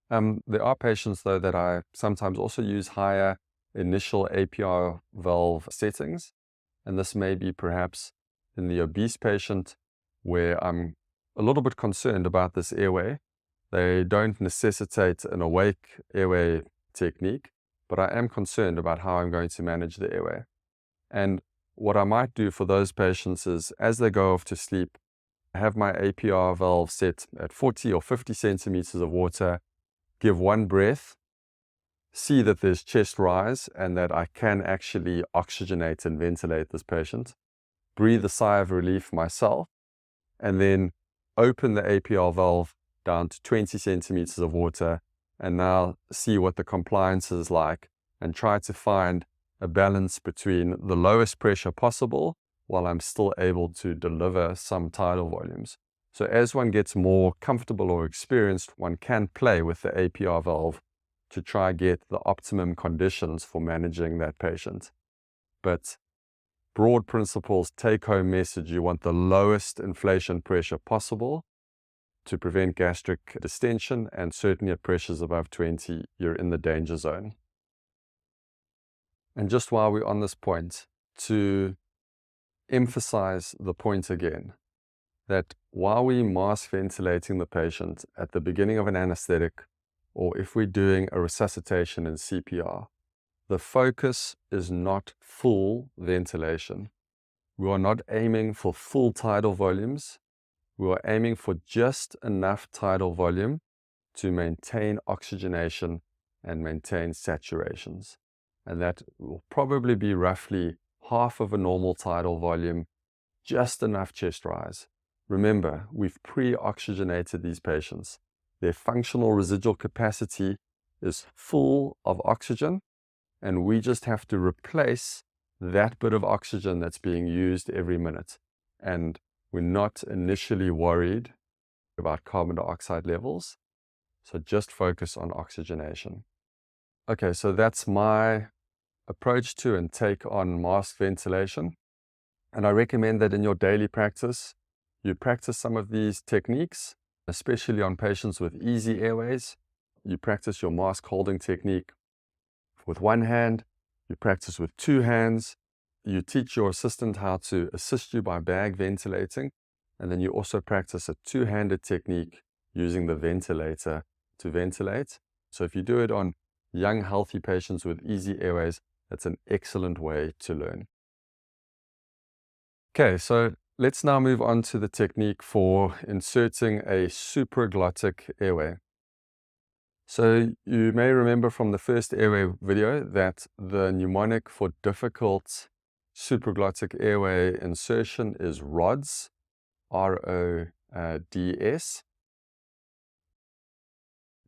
There are patients, though, that I sometimes also use higher initial APR valve settings, and this may be perhaps in the obese patient where I'm a little bit concerned about this airway. They don't necessitate an awake airway technique, but I am concerned about how I'm going to manage the airway. And what I might do for those patients is, as they go off to sleep, have my APR valve set at 40 or 50 centimeters of water, give one breath, see that there's chest rise and that I can actually oxygenate and ventilate this patient. breathe a sigh of relief myself, and then open the APR valve down to 20 centimeters of water, and now see what the compliance is like, and try to find a balance between the lowest pressure possible while I'm still able to deliver some tidal volumes. So as one gets more comfortable or experienced, one can play with the APR valve to try get the optimum conditions for managing that patient. But broad principles, take-home message, you want the lowest inflation pressure possible to prevent gastric distension, and certainly at pressures above 20, you're in the danger zone. And just while we're on this point, to emphasize the point again, that while we mask ventilating the patient at the beginning of an anesthetic, or if we're doing a resuscitation in CPR, the focus is not full ventilation. We are not aiming for full tidal volumes. We are aiming for just enough tidal volume to maintain oxygenation and maintain saturations. And that will probably be roughly half of a normal tidal volume, just enough chest rise. Remember, we've pre-oxygenated these patients. Their functional residual capacity is full of oxygen, and we just have to replace that bit of oxygen that's being used every minute. And we're not initially worried about carbon dioxide levels, so just focus on oxygenation. Okay, so that's my approach to and take on mask ventilation. And I recommend that in your daily practice, you practice some of these techniques, especially on patients with easy airways. You practice your mask holding technique with one hand, you practice with two hands, you teach your assistant how to assist you by bag ventilating, and then you also practice a two-handed technique using the ventilator to ventilate. So if you do it on young, healthy patients with easy airways, that's an excellent way to learn. Okay, so let's now move on to the technique for inserting a supraglottic airway. So you may remember from the first airway video that the mnemonic for difficult supraglottic airway insertion is RODS, R-O-D-S.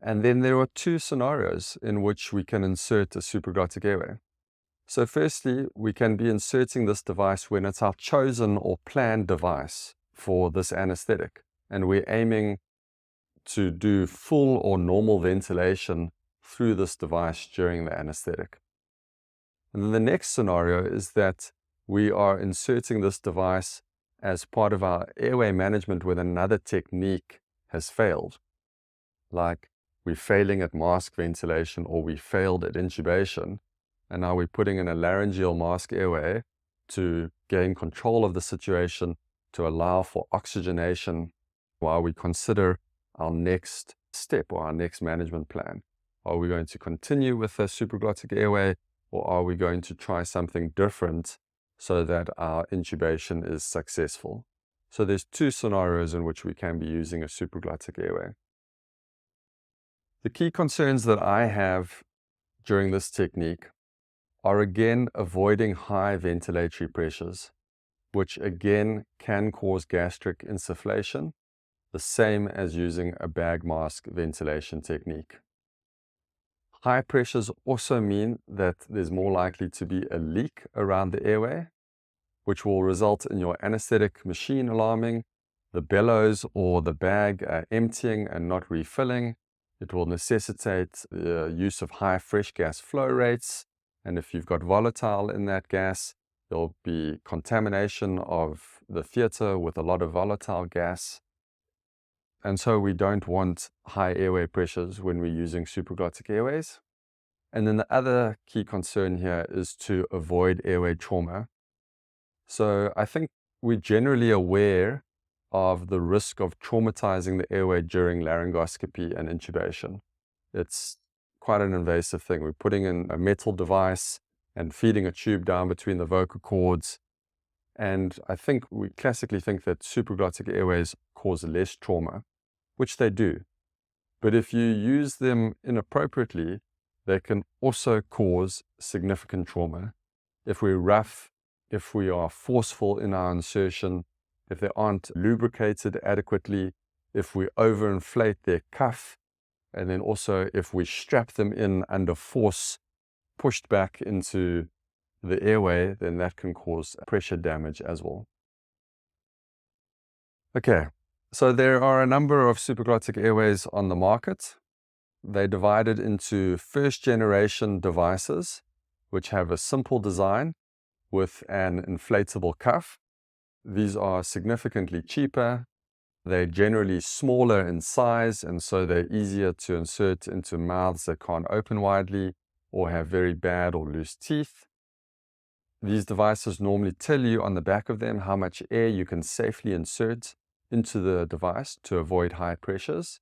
And then there are two scenarios in which we can insert a supraglottic airway. So firstly, we can be inserting this device when it's our chosen or planned device for this anesthetic, and we're aiming to do full or normal ventilation through this device during the anesthetic. And then the next scenario is that we are inserting this device as part of our airway management when another technique has failed, like we're failing at mask ventilation or we failed at intubation, and now we're putting in a laryngeal mask airway to gain control of the situation, to allow for oxygenation while we consider our next step or our next management plan. Are we going to continue with a supraglottic airway, or are we going to try something different so that our intubation is successful? So there's two scenarios in which we can be using a supraglottic airway. The key concerns that I have during this technique are again avoiding high ventilatory pressures, which again can cause gastric insufflation, the same as using a bag mask ventilation technique. High pressures also mean that there's more likely to be a leak around the airway, which will result in your anesthetic machine alarming, the bellows or the bag emptying and not refilling. It will necessitate the use of high fresh gas flow rates, and if you've got volatile in that gas, there'll be contamination of the theater with a lot of volatile gas. And so we don't want high airway pressures when we're using supraglottic airways. And then the other key concern here is to avoid airway trauma. So I think we're generally aware of the risk of traumatizing the airway during laryngoscopy and intubation. It's quite an invasive thing. We're putting in a metal device and feeding a tube down between the vocal cords. And I think we classically think that supraglottic airways cause less trauma, which they do. But if you use them inappropriately, they can also cause significant trauma. If we're rough if we are forceful in our insertion, if they aren't lubricated adequately, if we overinflate their cuff, and then also if we strap them in under force, pushed back into the airway, then that can cause pressure damage as well. Okay, so there are a number of supraglottic airways on the market. They're divided into first generation devices, which have a simple design with an inflatable cuff. These are significantly cheaper. They're generally smaller in size, and so they're easier to insert into mouths that can't open widely or have very bad or loose teeth. These devices normally tell you on the back of them how much air you can safely insert into the device to avoid high pressures.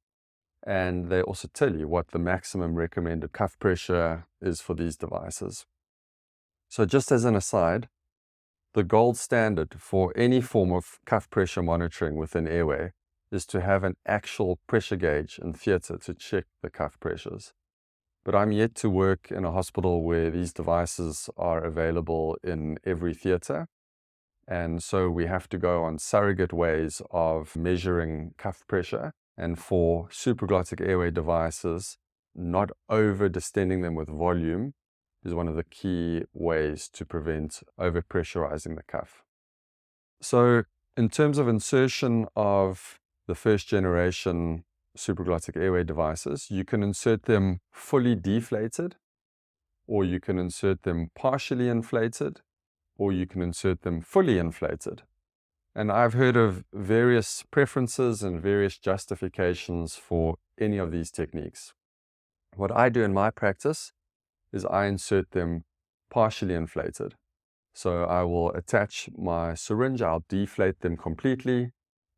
And they also tell you what the maximum recommended cuff pressure is for these devices. So just as an aside, the gold standard for any form of cuff pressure monitoring within Airway is to have an actual pressure gauge in theatre to check the cuff pressures. But I'm yet to work in a hospital where these devices are available in every theatre. And so we have to go on surrogate ways of measuring cuff pressure. And for supraglottic airway devices, not over distending them with volume is one of the key ways to prevent overpressurizing the cuff. So in terms of insertion of the first generation supraglottic airway devices, you can insert them fully deflated, or you can insert them partially inflated, or you can insert them fully inflated. And I've heard of various preferences and various justifications for any of these techniques. What I do in my practice is I insert them partially inflated. So I will attach my syringe, I'll deflate them completely.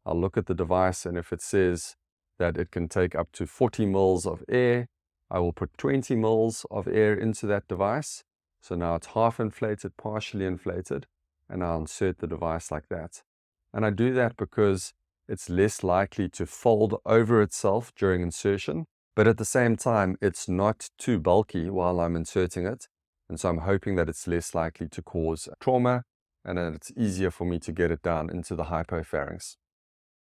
I'll look at the device, and if it says that it can take up to 40 mils of air, I will put 20 mils of air into that device. So now it's half inflated, partially inflated, and I'll insert the device like that. And I do that because it's less likely to fold over itself during insertion, but at the same time, it's not too bulky while I'm inserting it. And so I'm hoping that it's less likely to cause trauma and that it's easier for me to get it down into the hypopharynx.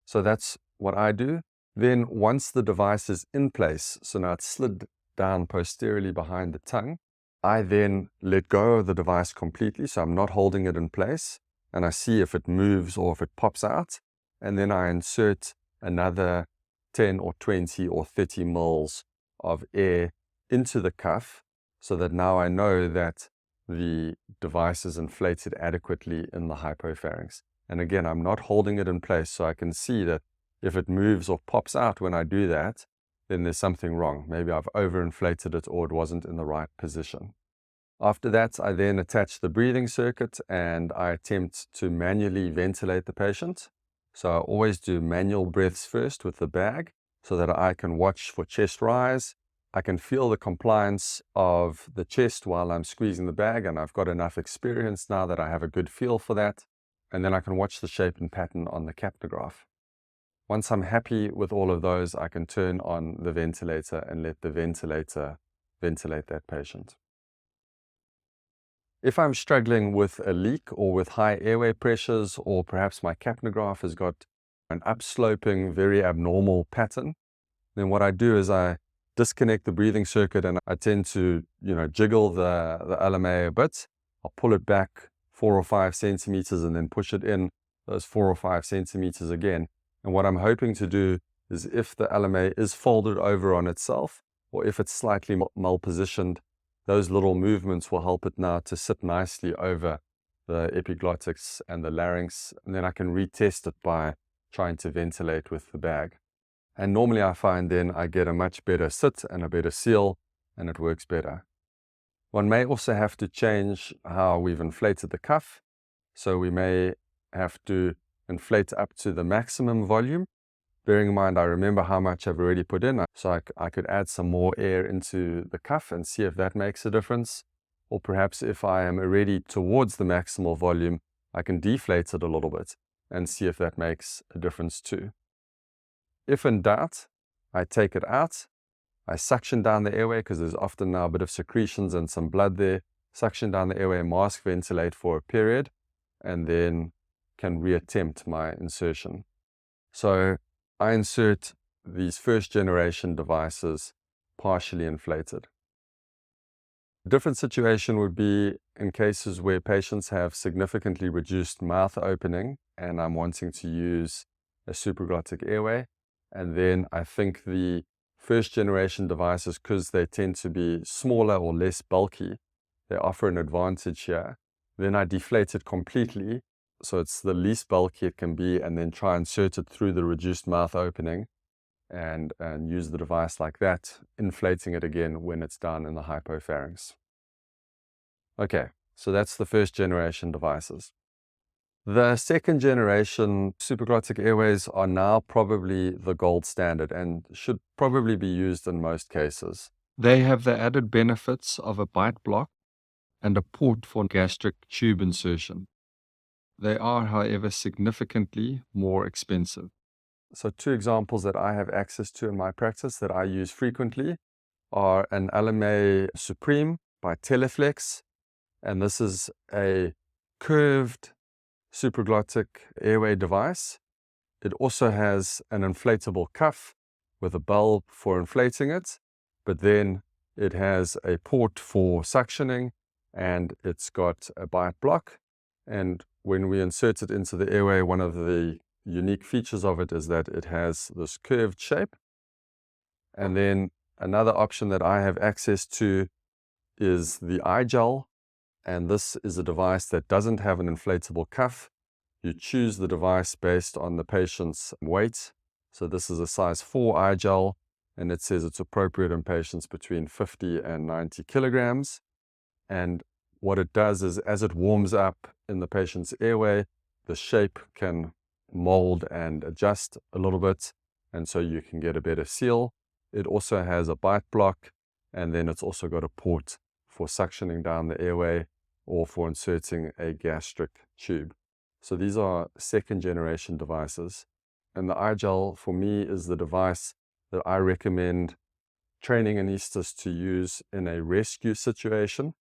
So that's what I do. Then once the device is in place, so now it's slid down posteriorly behind the tongue, I then let go of the device completely, so I'm not holding it in place, and I see if it moves or if it pops out, and then I insert another 10 or 20 or 30 mils of air into the cuff, so that now I know that the device is inflated adequately in the hypopharynx. And again, I'm not holding it in place, so I can see that if it moves or pops out when I do that, then there's something wrong. Maybe I've overinflated it or it wasn't in the right position. After that, I then attach the breathing circuit and I attempt to manually ventilate the patient. So I always do manual breaths first with the bag so that I can watch for chest rise. I can feel the compliance of the chest while I'm squeezing the bag, and I've got enough experience now that I have a good feel for that. And then I can watch the shape and pattern on the capnograph. Once I'm happy with all of those, I can turn on the ventilator and let the ventilator ventilate that patient. If I'm struggling with a leak or with high airway pressures, or perhaps my capnograph has got an upsloping, very abnormal pattern, then what I do is I disconnect the breathing circuit and I tend to, jiggle the LMA a bit. I'll pull it back 4 or 5 centimeters and then push it in those 4 or 5 centimeters again. And what I'm hoping to do is, if the LMA is folded over on itself, or if it's slightly malpositioned, those little movements will help it now to sit nicely over the epiglottics and the larynx, and then I can retest it by trying to ventilate with the bag. And normally I find then I get a much better sit and a better seal, and it works better. One may also have to change how we've inflated the cuff. So we may have to inflate up to the maximum volume. Bearing in mind, I remember how much I've already put in, so I could add some more air into the cuff and see if that makes a difference. Or perhaps if I am already towards the maximal volume, I can deflate it a little bit and see if that makes a difference too. If in doubt, I take it out. I suction down the airway because there's often now a bit of secretions and some blood there. Suction down the airway, mask ventilate for a period. and then can reattempt my insertion. So I insert these first generation devices partially inflated. A different situation would be in cases where patients have significantly reduced mouth opening and I'm wanting to use a supraglottic airway. And then I think the first generation devices, because they tend to be smaller or less bulky, they offer an advantage here. Then I deflate it completely, so it's the least bulky it can be, and then try and insert it through the reduced mouth opening and use the device like that, inflating it again when it's down in the hypopharynx. Okay, so that's the first generation devices. The second generation supraglottic airways are now probably the gold standard and should probably be used in most cases. They have the added benefits of a bite block and a port for gastric tube insertion. They are, however, significantly more expensive. So 2 examples that I have access to in my practice that I use frequently are an Airway Supreme by Teleflex, and this is a curved supraglottic airway device. It also has an inflatable cuff with a bulb for inflating it, but then it has a port for suctioning and it's got a bite block. And when we insert it into the airway, one of the unique features of it is that it has this curved shape. And then another option that I have access to is the iGel. And this is a device that doesn't have an inflatable cuff. You choose the device based on the patient's weight. So this is a size 4 iGel, and it says it's appropriate in patients between 50 and 90 kilograms. And what it does is, as it warms up in the patient's airway, the shape can mold and adjust a little bit, and so you can get a better seal. It also has a bite block, and then it's also got a port for suctioning down the airway or for inserting a gastric tube. So these are second generation devices. And the iGel for me is the device that I recommend training anesthetists to use in a rescue situation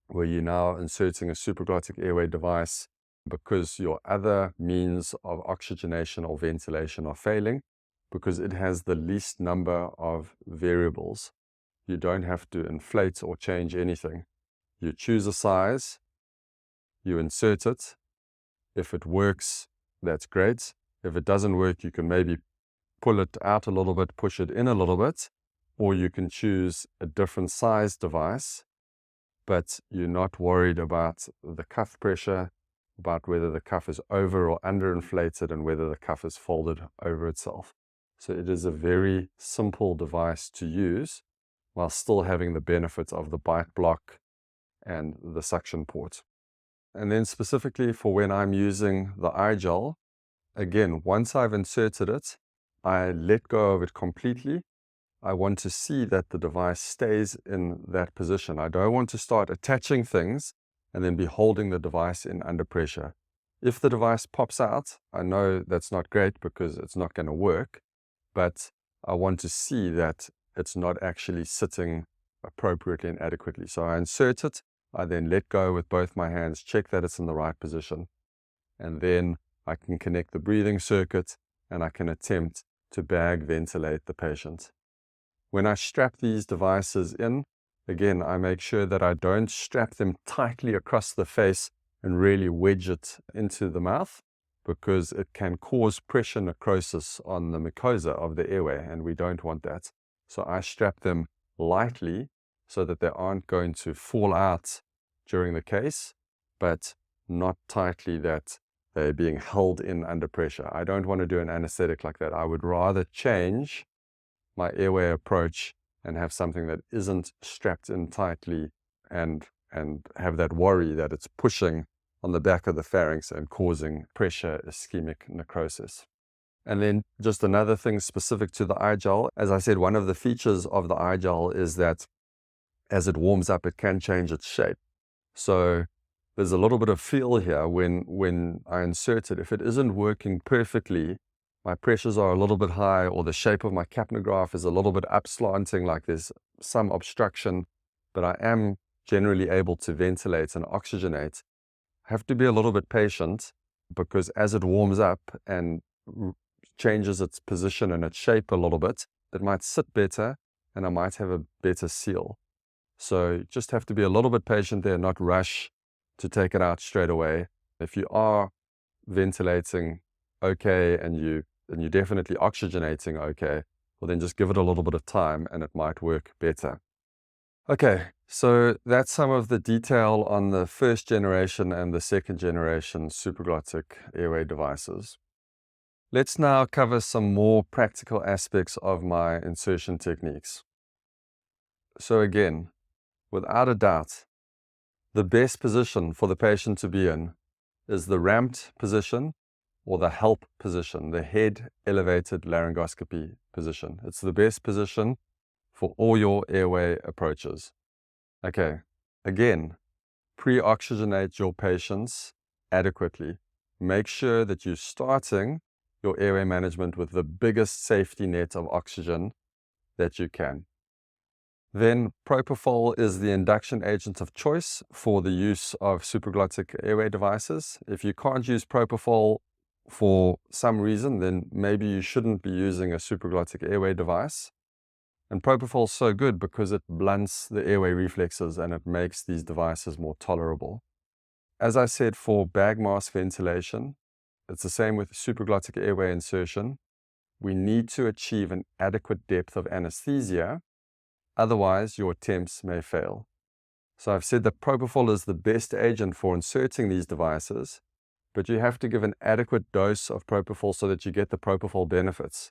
where you're now inserting a supraglottic airway device because your other means of oxygenation or ventilation are failing, because it has the least number of variables. You don't have to inflate or change anything. You choose a size, you insert it. If it works, that's great. If it doesn't work, you can maybe pull it out a little bit, push it in a little bit, or you can choose a different size device, but you're not worried about the cuff pressure, about whether the cuff is over or underinflated, and whether the cuff is folded over itself. So it is a very simple device to use while still having the benefits of the bite block and the suction port. And then specifically for when I'm using the iGel, again, once I've inserted it, I let go of it completely. I want to see that the device stays in that position. I don't want to start attaching things and then be holding the device in under pressure. If the device pops out, I know that's not great because it's not going to work, but I want to see that it's not actually sitting appropriately and adequately. So I insert it, I then let go with both my hands, check that it's in the right position, and then I can connect the breathing circuit and I can attempt to bag ventilate the patient. When I strap these devices in, again, I make sure that I don't strap them tightly across the face and really wedge it into the mouth, because it can cause pressure necrosis on the mucosa of the airway, and we don't want that. So I strap them lightly so that they aren't going to fall out during the case, but not tightly that they're being held in under pressure. I don't want to do an anesthetic like that. I would rather change my airway approach and have something that isn't strapped in tightly and have that worry that it's pushing on the back of the pharynx and causing pressure ischemic necrosis. And then just another thing specific to the iGel, as I said, one of the features of the iGel is that as it warms up, it can change its shape. So there's a little bit of feel here when I insert it. If it isn't working perfectly, my pressures are a little bit high, or the shape of my capnograph is a little bit up slanting, like there's some obstruction, but I am generally able to ventilate and oxygenate. have to be a little bit patient, because as it warms up and changes its position and its shape a little bit, it might sit better and I might have a better seal. So just have to be a little bit patient there, not rush to take it out straight away. If you are ventilating okay and you're definitely oxygenating okay, well then just give it a little bit of time and it might work better. Okay, so that's some of the detail on the first generation and the second generation supraglottic airway devices. Let's now cover some more practical aspects of my insertion techniques. So again, without a doubt, the best position for the patient to be in is the ramped position or the HELP position, the head elevated laryngoscopy position. It's the best position for all your airway approaches. Okay, again, pre-oxygenate your patients adequately. Make sure that you're starting your airway management with the biggest safety net of oxygen that you can. Then propofol is the induction agent of choice for the use of supraglottic airway devices. If you can't use propofol for some reason, then maybe you shouldn't be using a supraglottic airway device. And propofol is so good because it blunts the airway reflexes and it makes these devices more tolerable. As I said, for bag mask ventilation, it's the same with supraglottic airway insertion. We need to achieve an adequate depth of anesthesia. Otherwise, your attempts may fail. So I've said that propofol is the best agent for inserting these devices, but you have to give an adequate dose of propofol so that you get the propofol benefits.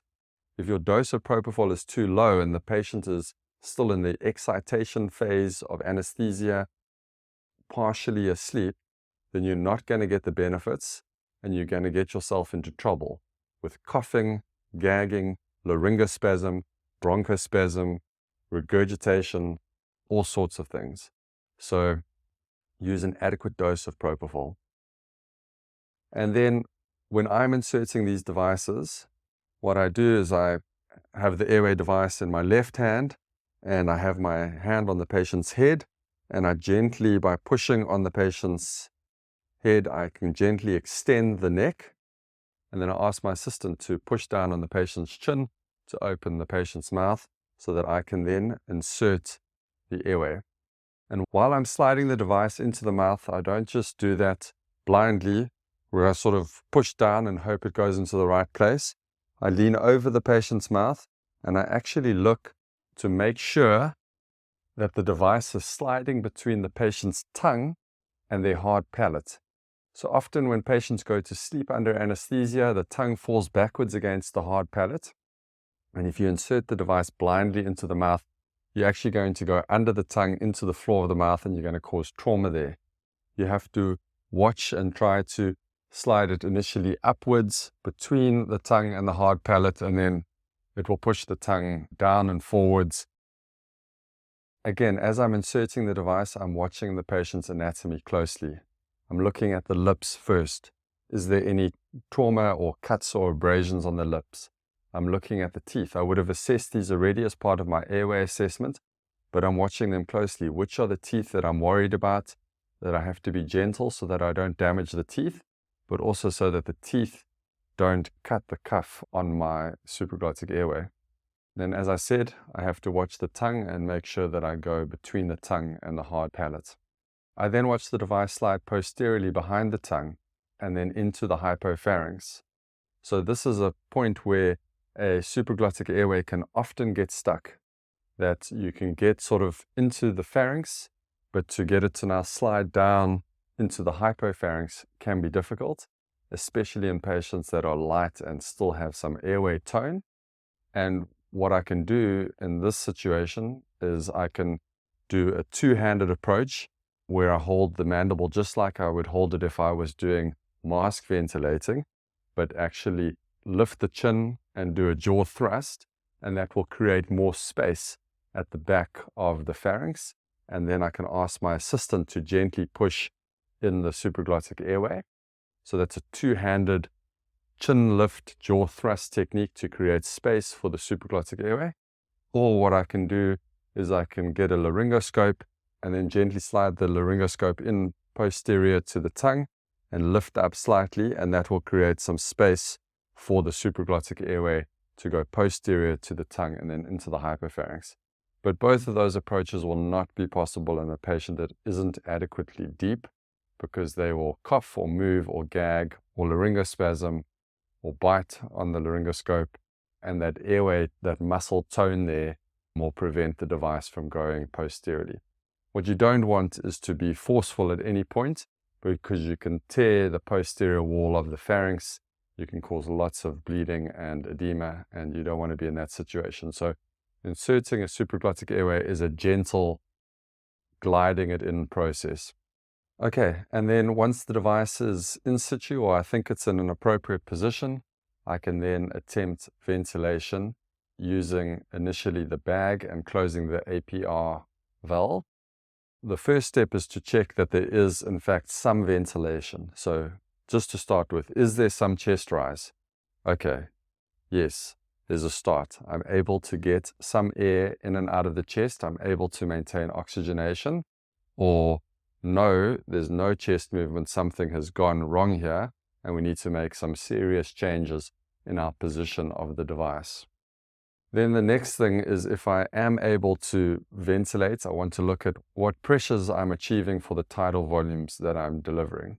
If your dose of propofol is too low and the patient is still in the excitation phase of anesthesia, partially asleep, then you're not going to get the benefits and you're going to get yourself into trouble with coughing, gagging, laryngospasm, bronchospasm, regurgitation, all sorts of things. So use an adequate dose of propofol. And then when I'm inserting these devices, what I do is I have the airway device in my left hand and I have my hand on the patient's head, and I gently, by pushing on the patient's head, I can gently extend the neck, and then I ask my assistant to push down on the patient's chin to open the patient's mouth so that I can then insert the airway. And while I'm sliding the device into the mouth, I don't just do that blindly, where I sort of push down and hope it goes into the right place. I lean over the patient's mouth and I actually look to make sure that the device is sliding between the patient's tongue and their hard palate. So often when patients go to sleep under anesthesia, the tongue falls backwards against the hard palate. And if you insert the device blindly into the mouth, you're actually going to go under the tongue into the floor of the mouth and you're going to cause trauma there. You have to watch and try to slide it initially upwards between the tongue and the hard palate, and then it will push the tongue down and forwards. Again, as I'm inserting the device, I'm watching the patient's anatomy closely. I'm looking at the lips first. Is there any trauma or cuts or abrasions on the lips? I'm looking at the teeth. I would have assessed these already as part of my airway assessment, but I'm watching them closely. Which are the teeth that I'm worried about, that I have to be gentle so that I don't damage the teeth, but also so that the teeth don't cut the cuff on my supraglottic airway. Then, as I said, I have to watch the tongue and make sure that I go between the tongue and the hard palate. I then watch the device slide posteriorly behind the tongue and then into the hypopharynx. So this is a point where a supraglottic airway can often get stuck, that you can get sort of into the pharynx, but to get it to now slide down into the hypopharynx can be difficult, especially in patients that are light and still have some airway tone. And what I can do in this situation is I can do a two-handed approach where I hold the mandible just like I would hold it if I was doing mask ventilating, but actually lift the chin and do a jaw thrust, and that will create more space at the back of the pharynx. And then I can ask my assistant to gently push in the supraglottic airway. So that's a two-handed chin lift, jaw thrust technique to create space for the supraglottic airway. Or what I can do is I can get a laryngoscope and then gently slide the laryngoscope in posterior to the tongue and lift up slightly, and that will create some space for the supraglottic airway to go posterior to the tongue and then into the hypopharynx. But both of those approaches will not be possible in a patient that isn't adequately deep, because they will cough or move or gag or laryngospasm or bite on the laryngoscope, and that airway, that muscle tone there, will prevent the device from going posteriorly. What you don't want is to be forceful at any point, because you can tear the posterior wall of the pharynx, you can cause lots of bleeding and edema, and you don't want to be in that situation. So inserting a supraglottic airway is a gentle gliding it in process. Okay, and then once the device is in situ, or I think it's in an appropriate position, I can then attempt ventilation using initially the bag and closing the APR valve. The first step is to check that there is, in fact, some ventilation. So just to start with, is there some chest rise? Okay, yes, there's a start. I'm able to get some air in and out of the chest. I'm able to maintain oxygenation. Or no, there's no chest movement. Something has gone wrong here, and we need to make some serious changes in our position of the device. Then the next thing is, if I am able to ventilate, I want to look at what pressures I'm achieving for the tidal volumes that I'm delivering.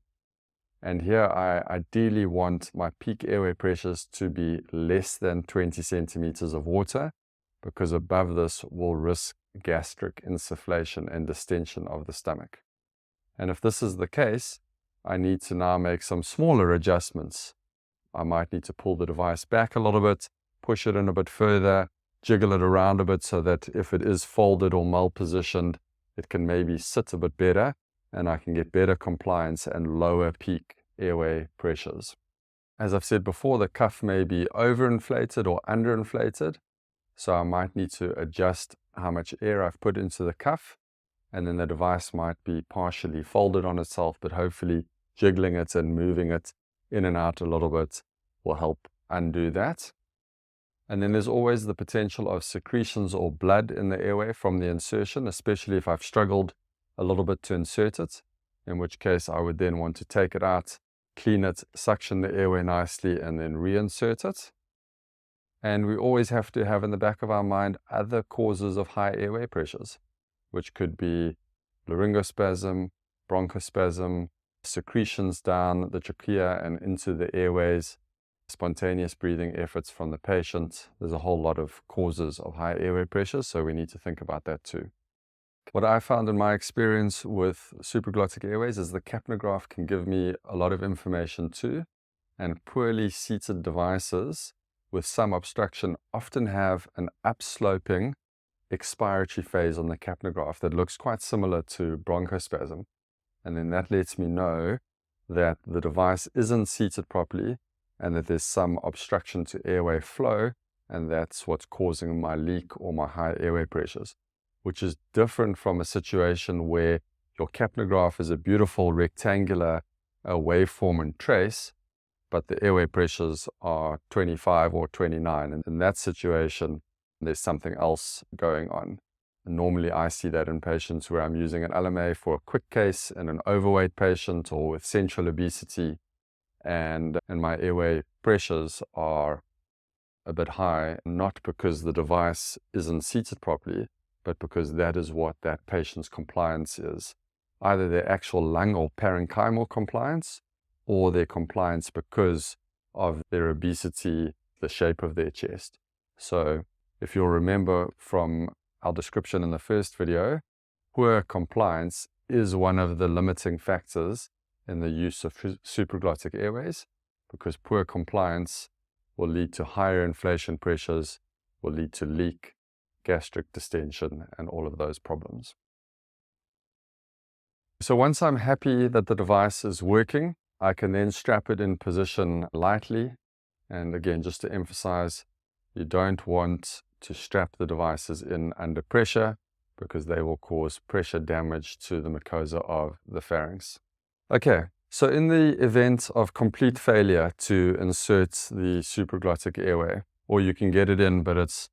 And here I ideally want my peak airway pressures to be less than 20 centimeters of water, because above this will risk gastric insufflation and distension of the stomach. And if this is the case, I need to now make some smaller adjustments. I might need to pull the device back a little bit, push it in a bit further, jiggle it around a bit so that if it is folded or mal-positioned, it can maybe sit a bit better, and I can get better compliance and lower peak airway pressures. As I've said before, the cuff may be overinflated or underinflated, so I might need to adjust how much air I've put into the cuff, and then the device might be partially folded on itself, but hopefully jiggling it and moving it in and out a little bit will help undo that. And then there's always the potential of secretions or blood in the airway from the insertion, especially if I've struggled a little bit to insert it, in which case I would then want to take it out, clean it, suction the airway nicely, and then reinsert it. And we always have to have in the back of our mind other causes of high airway pressures, which could be laryngospasm, bronchospasm, secretions down the trachea and into the airways, spontaneous breathing efforts from the patient. There's a whole lot of causes of high airway pressures, so we need to think about that too. What I found in my experience with supraglottic airways is the capnograph can give me a lot of information too, and poorly seated devices with some obstruction often have an upsloping expiratory phase on the capnograph that looks quite similar to bronchospasm. And then that lets me know that the device isn't seated properly and that there's some obstruction to airway flow, and that's what's causing my leak or my high airway pressures, which is different from a situation where your capnograph is a beautiful rectangular waveform and trace, but the airway pressures are 25 or 29. And in that situation, there's something else going on. And normally I see that in patients where I'm using an LMA for a quick case in an overweight patient or with central obesity, and my airway pressures are a bit high, not because the device isn't seated properly, but because that is what that patient's compliance is. Either their actual lung or parenchymal compliance, or their compliance because of their obesity, the shape of their chest. So if you'll remember from our description in the first video, poor compliance is one of the limiting factors in the use of supraglottic airways, because poor compliance will lead to higher inflation pressures, will lead to leak, gastric distension, and all of those problems. So once I'm happy that the device is working, I can then strap it in position lightly. And again, just to emphasize, you don't want to strap the devices in under pressure, because they will cause pressure damage to the mucosa of the pharynx. Okay, so in the event of complete failure to insert the supraglottic airway, or you can get it in, but it's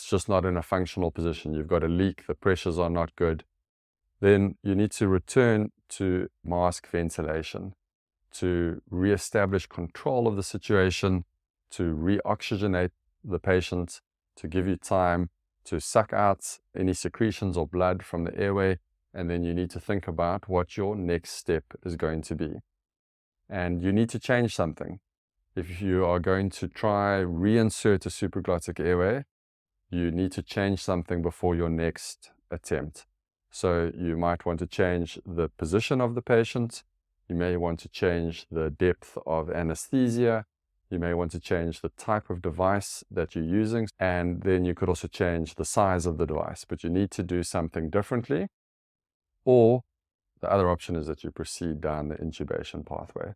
just not in a functional position, you've got a leak, the pressures are not good, then you need to return to mask ventilation, to reestablish control of the situation, to reoxygenate the patient, to give you time to suck out any secretions or blood from the airway, and then you need to think about what your next step is going to be. And you need to change something. If you are going to try reinsert a supraglottic airway, you need to change something before your next attempt. So you might want to change the position of the patient. You may want to change the depth of anesthesia. You may want to change the type of device that you're using, and then you could also change the size of the device, but you need to do something differently. Or the other option is that you proceed down the intubation pathway.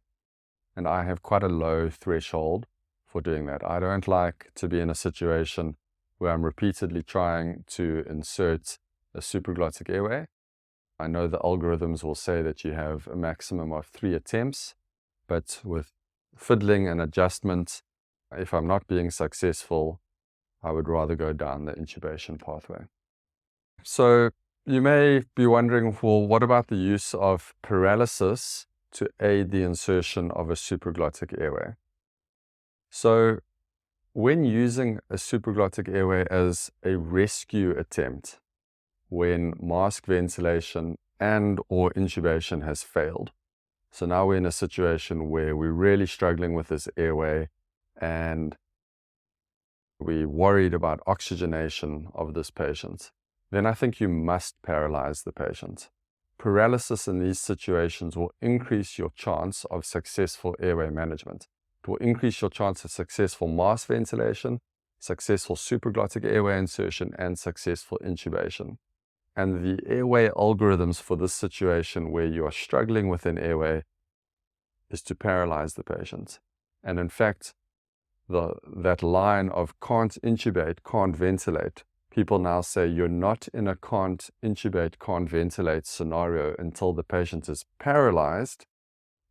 And I have quite a low threshold for doing that. I don't like to be in a situation where I'm repeatedly trying to insert a supraglottic airway. I know the algorithms will say that you have a maximum of 3 attempts, but with fiddling and adjustment, if I'm not being successful, I would rather go down the intubation pathway. So you may be wondering, well, what about the use of paralysis to aid the insertion of a supraglottic airway? So when using a supraglottic airway as a rescue attempt, when mask ventilation and or intubation has failed, so now we're in a situation where we're really struggling with this airway and we're worried about oxygenation of this patient, then I think you must paralyze the patient. Paralysis in these situations will increase your chance of successful airway management. It will increase your chance of successful mask ventilation, successful supraglottic airway insertion, and successful intubation. And the airway algorithms for this situation where you are struggling with an airway is to paralyze the patient. And in fact, that line of can't intubate, can't ventilate, people now say you're not in a can't intubate, can't ventilate scenario until the patient is paralyzed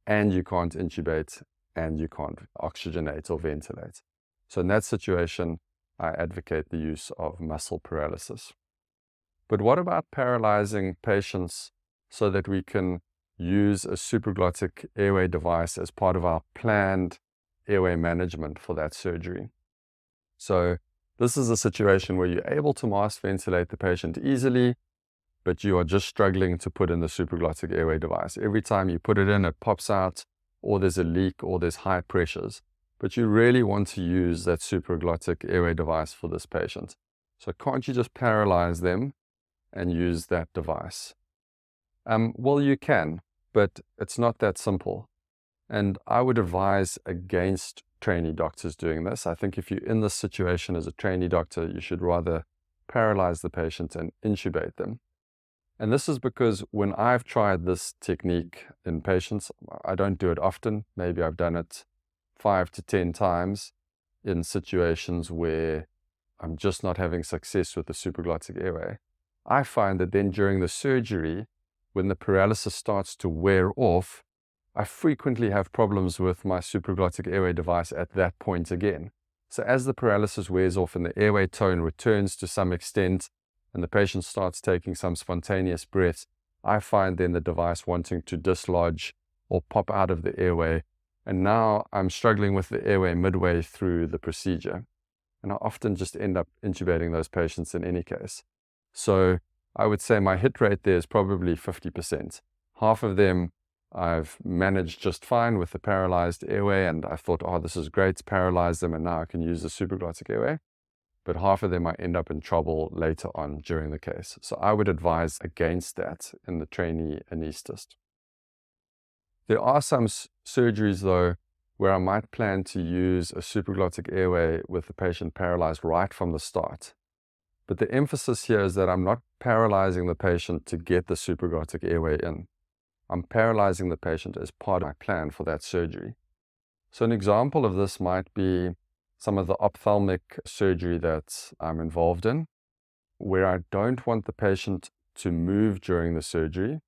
and you can't intubate and you can't oxygenate or ventilate. So in that situation, I advocate the use of muscle paralysis. But what about paralyzing patients so that we can use a supraglottic airway device as part of our planned airway management for that surgery? So this is a situation where you're able to mask ventilate the patient easily, but you are just struggling to put in the supraglottic airway device. Every time you put it in, it pops out, or there's a leak, or there's high pressures. But you really want to use that supraglottic airway device for this patient. So can't you just paralyze them and use that device? Well, you can, but it's not that simple. And I would advise against trainee doctors doing this. I think if you're in this situation as a trainee doctor, you should rather paralyze the patient and intubate them. And this is because when I've tried this technique in patients, I don't do it often. Maybe I've done it 5 to 10 times in situations where I'm just not having success with the supraglottic airway. I find that then during the surgery, when the paralysis starts to wear off, I frequently have problems with my supraglottic airway device at that point again. So as the paralysis wears off and the airway tone returns to some extent, and the patient starts taking some spontaneous breaths, I find then the device wanting to dislodge or pop out of the airway. And now I'm struggling with the airway midway through the procedure. And I often just end up intubating those patients in any case. So I would say my hit rate there is probably 50%. Half of them I've managed just fine with the paralyzed airway, and I thought, oh, this is great to paralyze them, and now I can use the supraglottic airway. But half of them I end up in trouble later on during the case. So I would advise against that in the trainee anesthetist. There are some surgeries, though, where I might plan to use a supraglottic airway with the patient paralyzed right from the start. But the emphasis here is that I'm not paralyzing the patient to get the supraglottic airway in. I'm paralyzing the patient as part of my plan for that surgery. So an example of this might be some of the ophthalmic surgery that I'm involved in, where I don't want the patient to move during the surgery.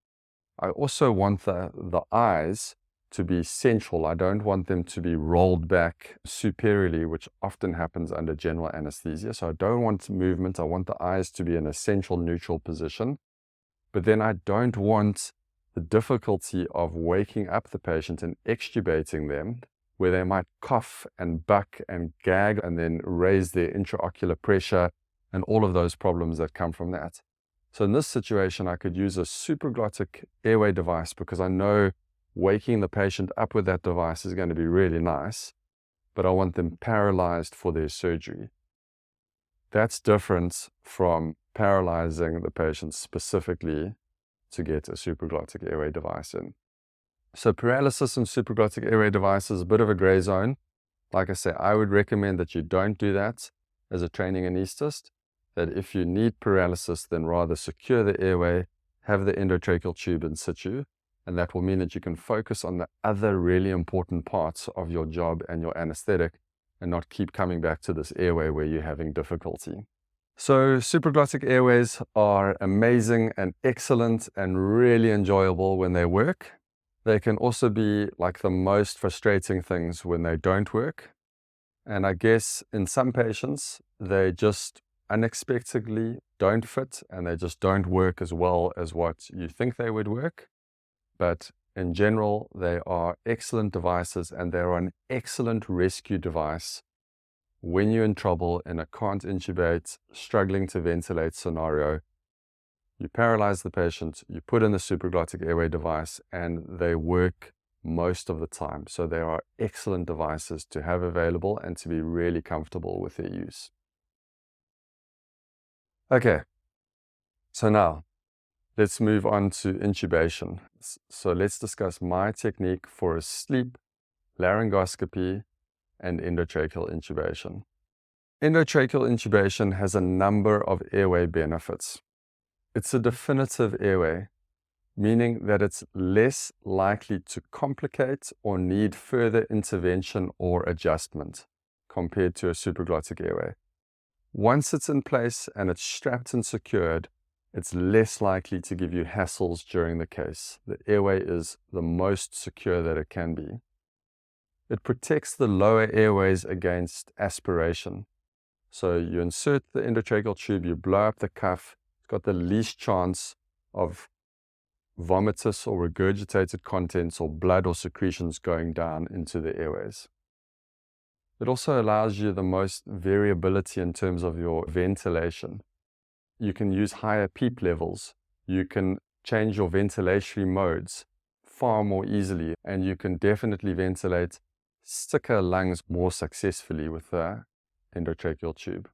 I also want the eyes to be central. I don't want them to be rolled back superiorly, which often happens under general anesthesia. So I don't want movement. I want the eyes to be in a central neutral position. But then I don't want the difficulty of waking up the patient and extubating them, where they might cough and buck and gag and then raise their intraocular pressure and all of those problems that come from that. So in this situation, I could use a supraglottic airway device because I know waking the patient up with that device is going to be really nice, but I want them paralyzed for their surgery. That's different from paralyzing the patient specifically to get a supraglottic airway device in. So paralysis and supraglottic airway device is a bit of a gray zone. Like I say, I would recommend that you don't do that as a training anesthetist, that if you need paralysis, then rather secure the airway, have the endotracheal tube in situ, and that will mean that you can focus on the other really important parts of your job and your anesthetic and not keep coming back to this airway where you're having difficulty. So supraglottic airways are amazing and excellent and really enjoyable when they work. They can also be like the most frustrating things when they don't work. And I guess in some patients, they just unexpectedly don't fit and they just don't work as well as what you think they would work. But in general, they are excellent devices and they're an excellent rescue device when you're in trouble in a can't intubate, struggling to ventilate scenario. You paralyze the patient, you put in the supraglottic airway device, and they work most of the time. So they are excellent devices to have available and to be really comfortable with their use. Okay, so now let's move on to intubation. So let's discuss my technique for a sleep, laryngoscopy, and endotracheal intubation. Endotracheal intubation has a number of airway benefits. It's a definitive airway, meaning that it's less likely to complicate or need further intervention or adjustment compared to a supraglottic airway. Once it's in place and it's strapped and secured, it's less likely to give you hassles during the case. The airway is the most secure that it can be. It protects the lower airways against aspiration. So you insert the endotracheal tube, you blow up the cuff, it's got the least chance of vomitous or regurgitated contents or blood or secretions going down into the airways. It also allows you the most variability in terms of your ventilation. You can use higher PEEP levels. You can change your ventilatory modes far more easily, and you can definitely ventilate sicker lungs more successfully with the endotracheal tube.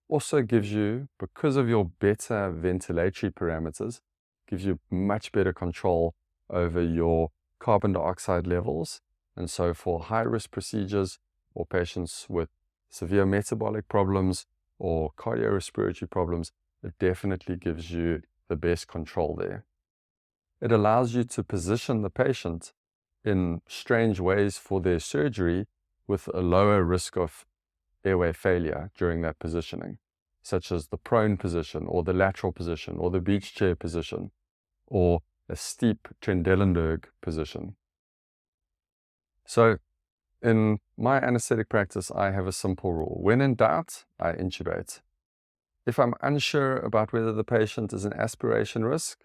Also gives you, because of your better ventilatory parameters, gives you much better control over your carbon dioxide levels. And so for high-risk procedures or patients with severe metabolic problems or cardiorespiratory problems, it definitely gives you the best control there. It allows you to position the patient in strange ways for their surgery with a lower risk of airway failure during that positioning, such as the prone position or the lateral position or the beach chair position or a steep Trendelenburg position. So in my anesthetic practice, I have a simple rule. When in doubt, I intubate. If I'm unsure about whether the patient is an aspiration risk,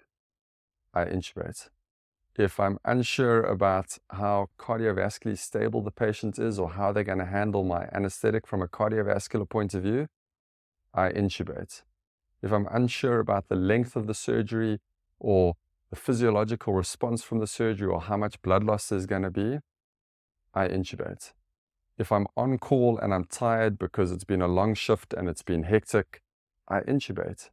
I intubate. If I'm unsure about how cardiovascularly stable the patient is or how they're going to handle my anesthetic from a cardiovascular point of view, I intubate. If I'm unsure about the length of the surgery or the physiological response from the surgery or how much blood loss there's going to be, I intubate. If I'm on call and I'm tired because it's been a long shift and it's been hectic, I intubate.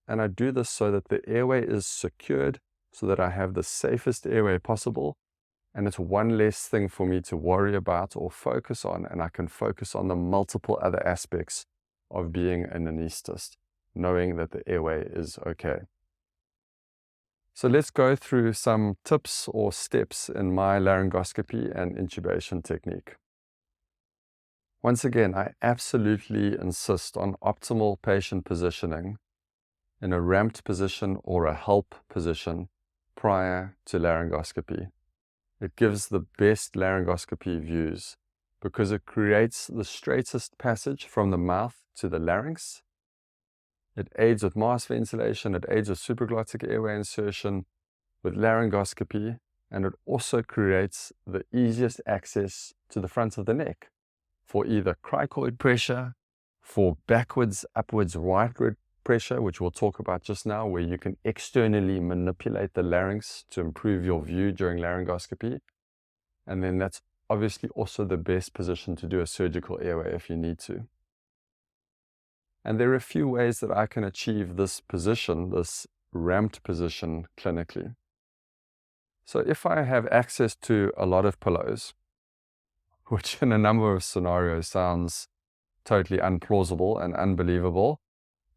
And I do this so that the airway is secured, so that I have the safest airway possible, and it's one less thing for me to worry about or focus on, and I can focus on the multiple other aspects of being an anesthetist, knowing that the airway is okay. So let's go through some tips or steps in my laryngoscopy and intubation technique. Once again, I absolutely insist on optimal patient positioning in a ramped position or a help position prior to laryngoscopy. It gives the best laryngoscopy views because it creates the straightest passage from the mouth to the larynx. It aids with mask ventilation, it aids with supraglottic airway insertion, with laryngoscopy, and it also creates the easiest access to the front of the neck for either cricoid pressure, for backwards, upwards, rightward pressure, which we'll talk about just now, where you can externally manipulate the larynx to improve your view during laryngoscopy. And then that's obviously also the best position to do a surgical airway if you need to. And there are a few ways that I can achieve this position, this ramped position clinically. So if I have access to a lot of pillows, which in a number of scenarios sounds totally unplausible and unbelievable,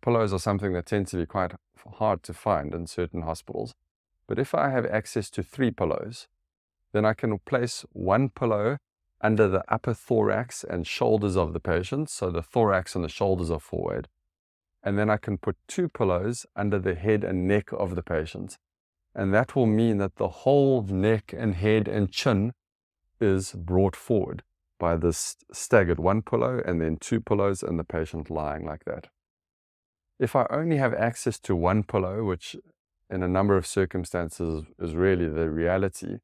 pillows are something that tend to be quite hard to find in certain hospitals. But if I have access to 3 pillows, then I can place 1 pillow under the upper thorax and shoulders of the patient, so the thorax and the shoulders are forward. And then I can put 2 pillows under the head and neck of the patient. And that will mean that the whole neck and head and chin is brought forward by this staggered 1 pillow and then 2 pillows and the patient lying like that. If I only have access to 1 pillow, which in a number of circumstances is really the reality,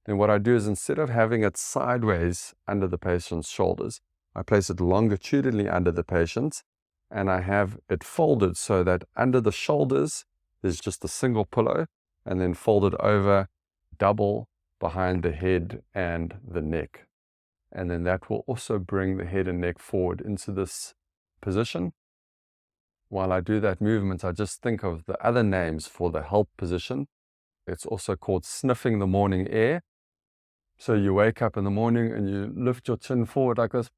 then what I do is instead of having it sideways under the patient's shoulders, I place it longitudinally under the patient and I have it folded so that under the shoulders there's just a single pillow and then folded over double behind the head and the neck. And then that will also bring the head and neck forward into this position. While I do that movement, I just think of the other names for the help position. It's also called sniffing the morning air. So you wake up in the morning and you lift your chin forward like this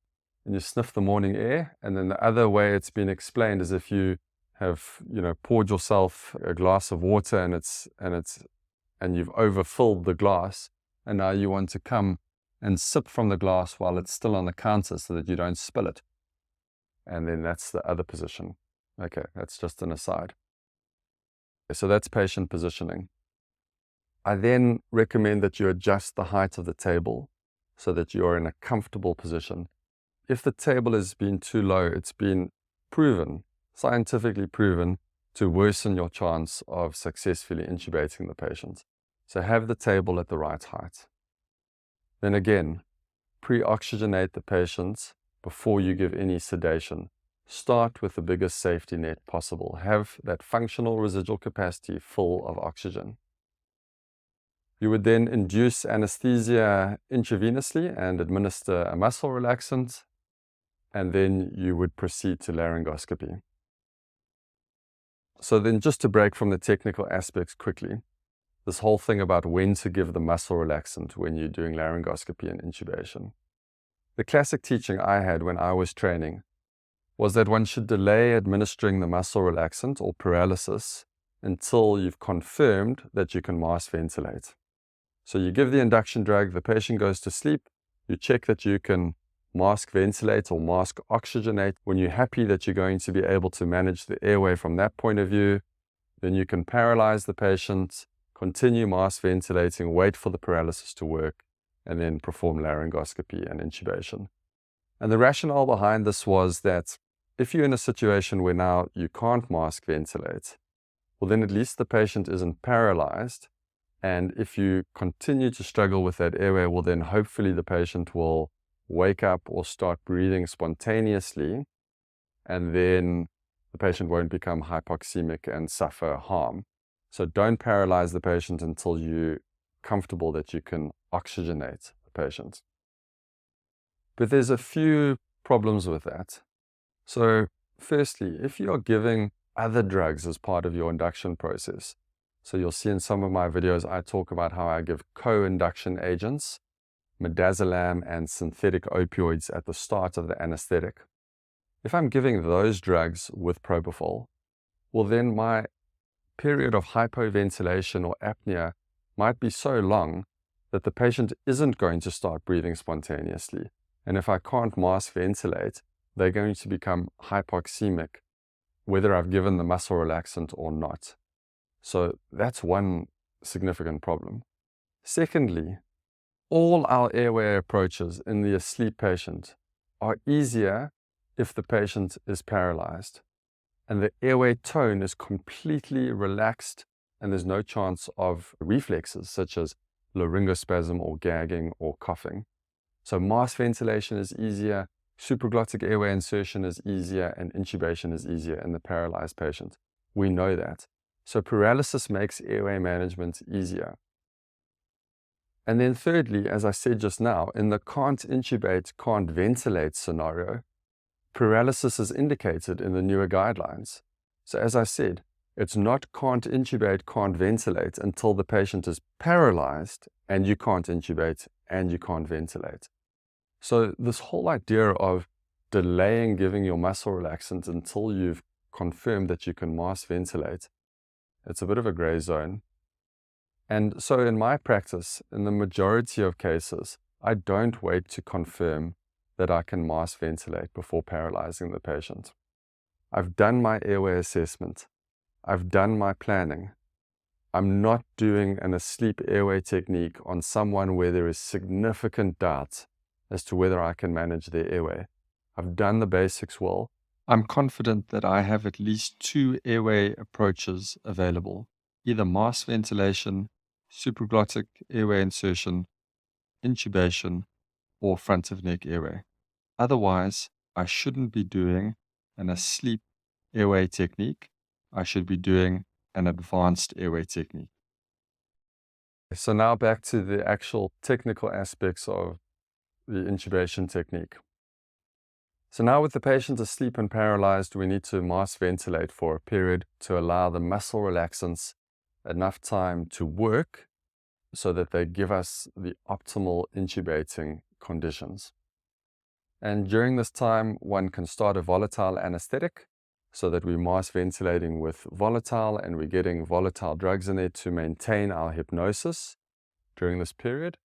and you sniff the morning air. And then the other way it's been explained is if you have, poured yourself a glass of water and you've overfilled the glass, and now you want to come and sip from the glass while it's still on the counter so that you don't spill it. And then that's the other position. Okay, that's just an aside. So that's patient positioning. I then recommend that you adjust the height of the table so that you are in a comfortable position. If the table has been too low, it's been proven, scientifically proven, to worsen your chance of successfully intubating the patient. So have the table at the right height. Then again, pre-oxygenate the patient before you give any sedation. Start with the biggest safety net possible. Have that functional residual capacity full of oxygen. You would then induce anesthesia intravenously and administer a muscle relaxant, and then you would proceed to laryngoscopy. So then just to break from the technical aspects quickly, this whole thing about when to give the muscle relaxant when you're doing laryngoscopy and intubation. The classic teaching I had when I was training was that one should delay administering the muscle relaxant or paralysis until you've confirmed that you can mask ventilate. So you give the induction drug, the patient goes to sleep, you check that you can mask ventilate or mask oxygenate. When you're happy that you're going to be able to manage the airway from that point of view, then you can paralyze the patient, continue mask ventilating, wait for the paralysis to work, and then perform laryngoscopy and intubation. And the rationale behind this was that if you're in a situation where now you can't mask ventilate, well then at least the patient isn't paralyzed. And if you continue to struggle with that airway, well then hopefully the patient will wake up or start breathing spontaneously, and then the patient won't become hypoxemic and suffer harm. So don't paralyze the patient until you're comfortable that you can oxygenate the patient. But there's a few problems with that. So firstly, if you're giving other drugs as part of your induction process, so you'll see in some of my videos, I talk about how I give co-induction agents, midazolam and synthetic opioids at the start of the anesthetic. If I'm giving those drugs with propofol, well then my period of hypoventilation or apnea might be so long that the patient isn't going to start breathing spontaneously. And if I can't mask ventilate, they're going to become hypoxemic, whether I've given the muscle relaxant or not. So that's one significant problem. Secondly, all our airway approaches in the asleep patient are easier if the patient is paralyzed and the airway tone is completely relaxed and there's no chance of reflexes such as laryngospasm or gagging or coughing. So mask ventilation is easier, supraglottic airway insertion is easier, and intubation is easier in the paralyzed patient. We know that. So paralysis makes airway management easier. And then thirdly, as I said just now, in the can't intubate, can't ventilate scenario, paralysis is indicated in the newer guidelines. So as I said, it's not can't intubate, can't ventilate until the patient is paralyzed and you can't intubate and you can't ventilate. So this whole idea of delaying giving your muscle relaxant until you've confirmed that you can mask ventilate, it's a bit of a gray zone. And so in my practice, in the majority of cases, I don't wait to confirm that I can mask ventilate before paralyzing the patient. I've done my airway assessment. I've done my planning. I'm not doing an asleep airway technique on someone where there is significant doubt as to whether I can manage their airway. I've done the basics well. I'm confident that I have at least 2 airway approaches available, either mask ventilation, supraglottic airway insertion, intubation, or front of neck airway. Otherwise, I shouldn't be doing an asleep airway technique. I should be doing an advanced airway technique. So now back to the actual technical aspects of the intubation technique. So now with the patient asleep and paralyzed, we need to mask ventilate for a period to allow the muscle relaxants enough time to work so that they give us the optimal intubating conditions. And during this time, one can start a volatile anesthetic so that we're mask ventilating with volatile and we're getting volatile drugs in there to maintain our hypnosis during this period.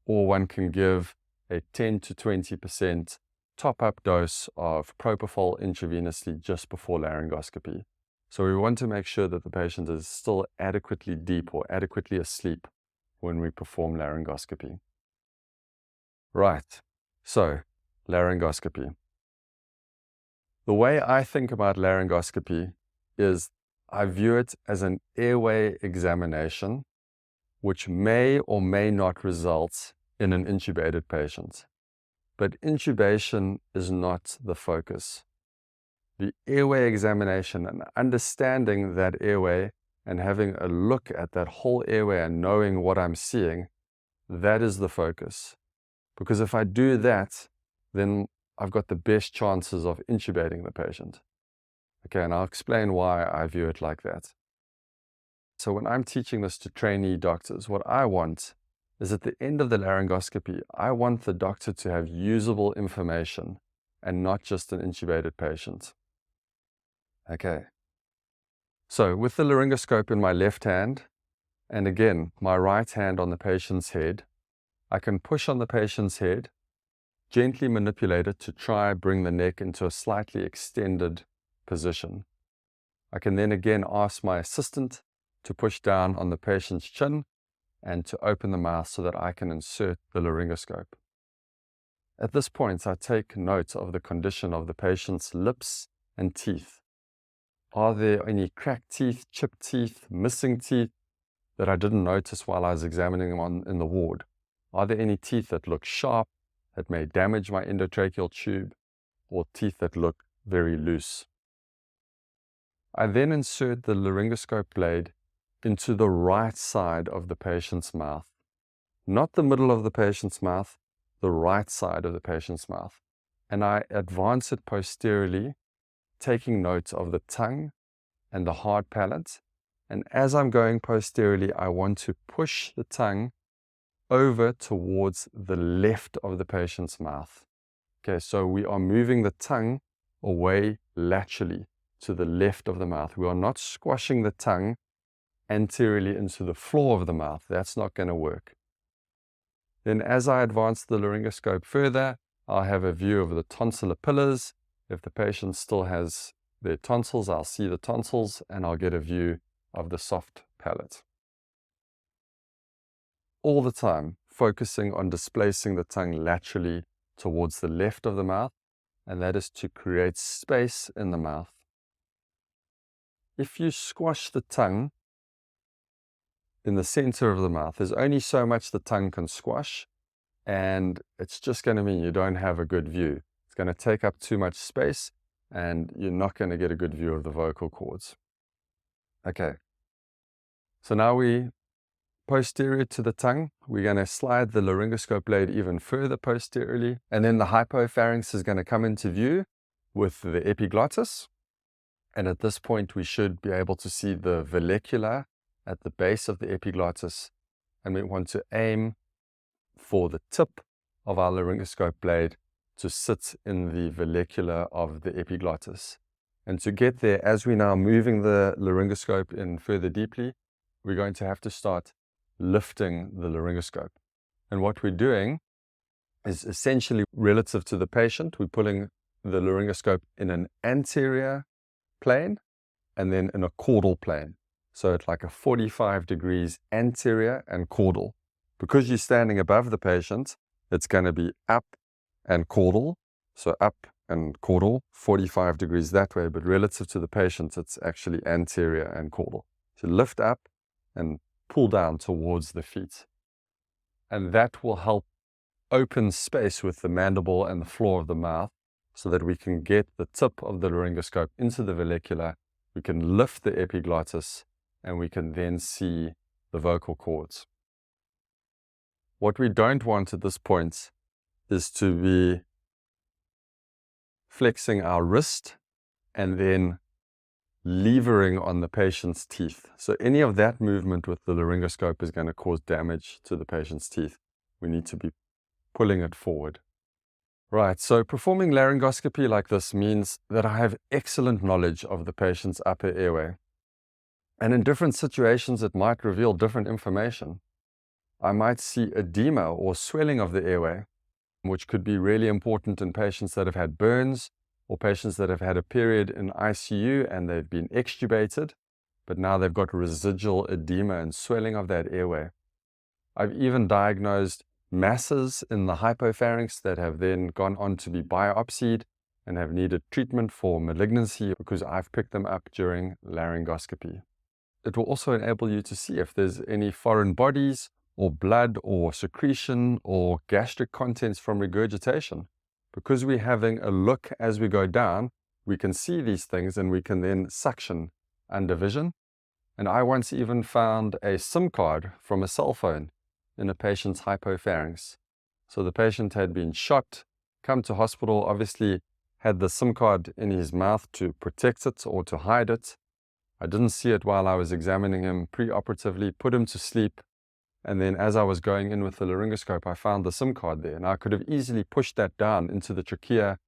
Or one can give a 10 to 20% top-up dose of propofol intravenously just before laryngoscopy. So we want to make sure that the patient is still adequately deep or adequately asleep when we perform laryngoscopy. Right, so laryngoscopy. The way I think about laryngoscopy is I view it as an airway examination, which may or may not result in an intubated patient. But intubation is not the focus. The airway examination and understanding that airway and having a look at that whole airway and knowing what I'm seeing, that is the focus. Because if I do that, then I've got the best chances of intubating the patient. Okay, and I'll explain why I view it like that. So when I'm teaching this to trainee doctors, what I want is at the end of the laryngoscopy, I want the doctor to have usable information and not just an intubated patient. Okay. So with the laryngoscope in my left hand, and again, my right hand on the patient's head, I can push on the patient's head, gently manipulate it to try bring the neck into a slightly extended position. I can then again ask my assistant to push down on the patient's chin and to open the mouth so that I can insert the laryngoscope. At this point, I take note of the condition of the patient's lips and teeth. Are there any cracked teeth, chipped teeth, missing teeth that I didn't notice while I was examining them in the ward? Are there any teeth that look sharp, that may damage my endotracheal tube, or teeth that look very loose? I then insert the laryngoscope blade into the right side of the patient's mouth. Not the middle of the patient's mouth, the right side of the patient's mouth. And I advance it posteriorly, taking note of the tongue and the hard palate. And as I'm going posteriorly, I want to push the tongue over towards the left of the patient's mouth. Okay, so we are moving the tongue away laterally to the left of the mouth. We are not squashing the tongue anteriorly into the floor of the mouth. That's not going to work. Then as I advance the laryngoscope further, I'll have a view of the tonsillar pillars. If the patient still has their tonsils, I'll see the tonsils and I'll get a view of the soft palate. All the time focusing on displacing the tongue laterally towards the left of the mouth, and that is to create space in the mouth. If you squash the tongue in the center of the mouth. There's only so much the tongue can squash, and it's just going to mean you don't have a good view. It's going to take up too much space, and you're not going to get a good view of the vocal cords. Okay, so now we posterior to the tongue, we're going to slide the laryngoscope blade even further posteriorly, and then the hypopharynx is going to come into view with the epiglottis. And at this point, we should be able to see the vallecula at the base of the epiglottis, and we want to aim for the tip of our laryngoscope blade to sit in the vallecula of the epiglottis. And to get there, as we're now moving the laryngoscope in further deeply, we're going to have to start lifting the laryngoscope. And what we're doing is essentially relative to the patient. We're pulling the laryngoscope in an anterior plane and then in a caudal plane. So it's like a 45 degrees anterior and caudal. Because you're standing above the patient, it's going to be up and caudal. So up and caudal, 45 degrees that way, but relative to the patient, it's actually anterior and caudal. So lift up and pull down towards the feet. And that will help open space with the mandible and the floor of the mouth so that we can get the tip of the laryngoscope into the vallecula, we can lift the epiglottis, and we can then see the vocal cords. What we don't want at this point is to be flexing our wrist and then levering on the patient's teeth. So any of that movement with the laryngoscope is going to cause damage to the patient's teeth. We need to be pulling it forward. Right, so performing laryngoscopy like this means that I have excellent knowledge of the patient's upper airway. And in different situations, it might reveal different information. I might see edema or swelling of the airway, which could be really important in patients that have had burns or patients that have had a period in ICU and they've been extubated, but now they've got residual edema and swelling of that airway. I've even diagnosed masses in the hypopharynx that have then gone on to be biopsied and have needed treatment for malignancy because I've picked them up during laryngoscopy. It will also enable you to see if there's any foreign bodies or blood or secretion or gastric contents from regurgitation. Because we're having a look as we go down, we can see these things and we can then suction under vision. And I once even found a SIM card from a cell phone in a patient's hypopharynx. So the patient had been shot, come to hospital, obviously had the SIM card in his mouth to protect it or to hide it. I didn't see it while I was examining him preoperatively, put him to sleep, and then as I was going in with the laryngoscope, I found the SIM card there, and I could have easily pushed that down into the trachea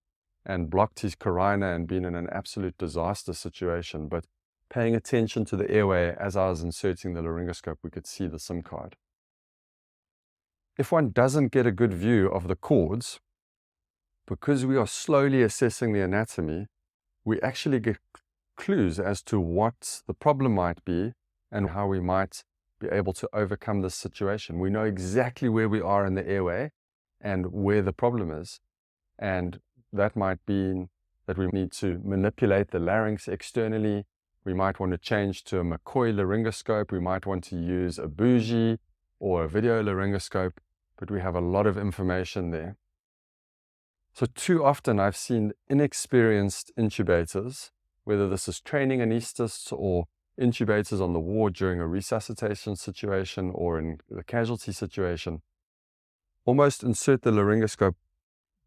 and blocked his carina and been in an absolute disaster situation. But paying attention to the airway as I was inserting the laryngoscope, we could see the SIM card. If one doesn't get a good view of the cords, because we are slowly assessing the anatomy, we actually get clues as to what the problem might be and how we might be able to overcome this situation. We know exactly where we are in the airway and where the problem is. And that might be that we need to manipulate the larynx externally. We might want to change to a McCoy laryngoscope. We might want to use a bougie or a video laryngoscope, but we have a lot of information there. So too often I've seen inexperienced intubators, whether this is training anesthetists or intubators on the ward during a resuscitation situation or in the casualty situation, almost insert the laryngoscope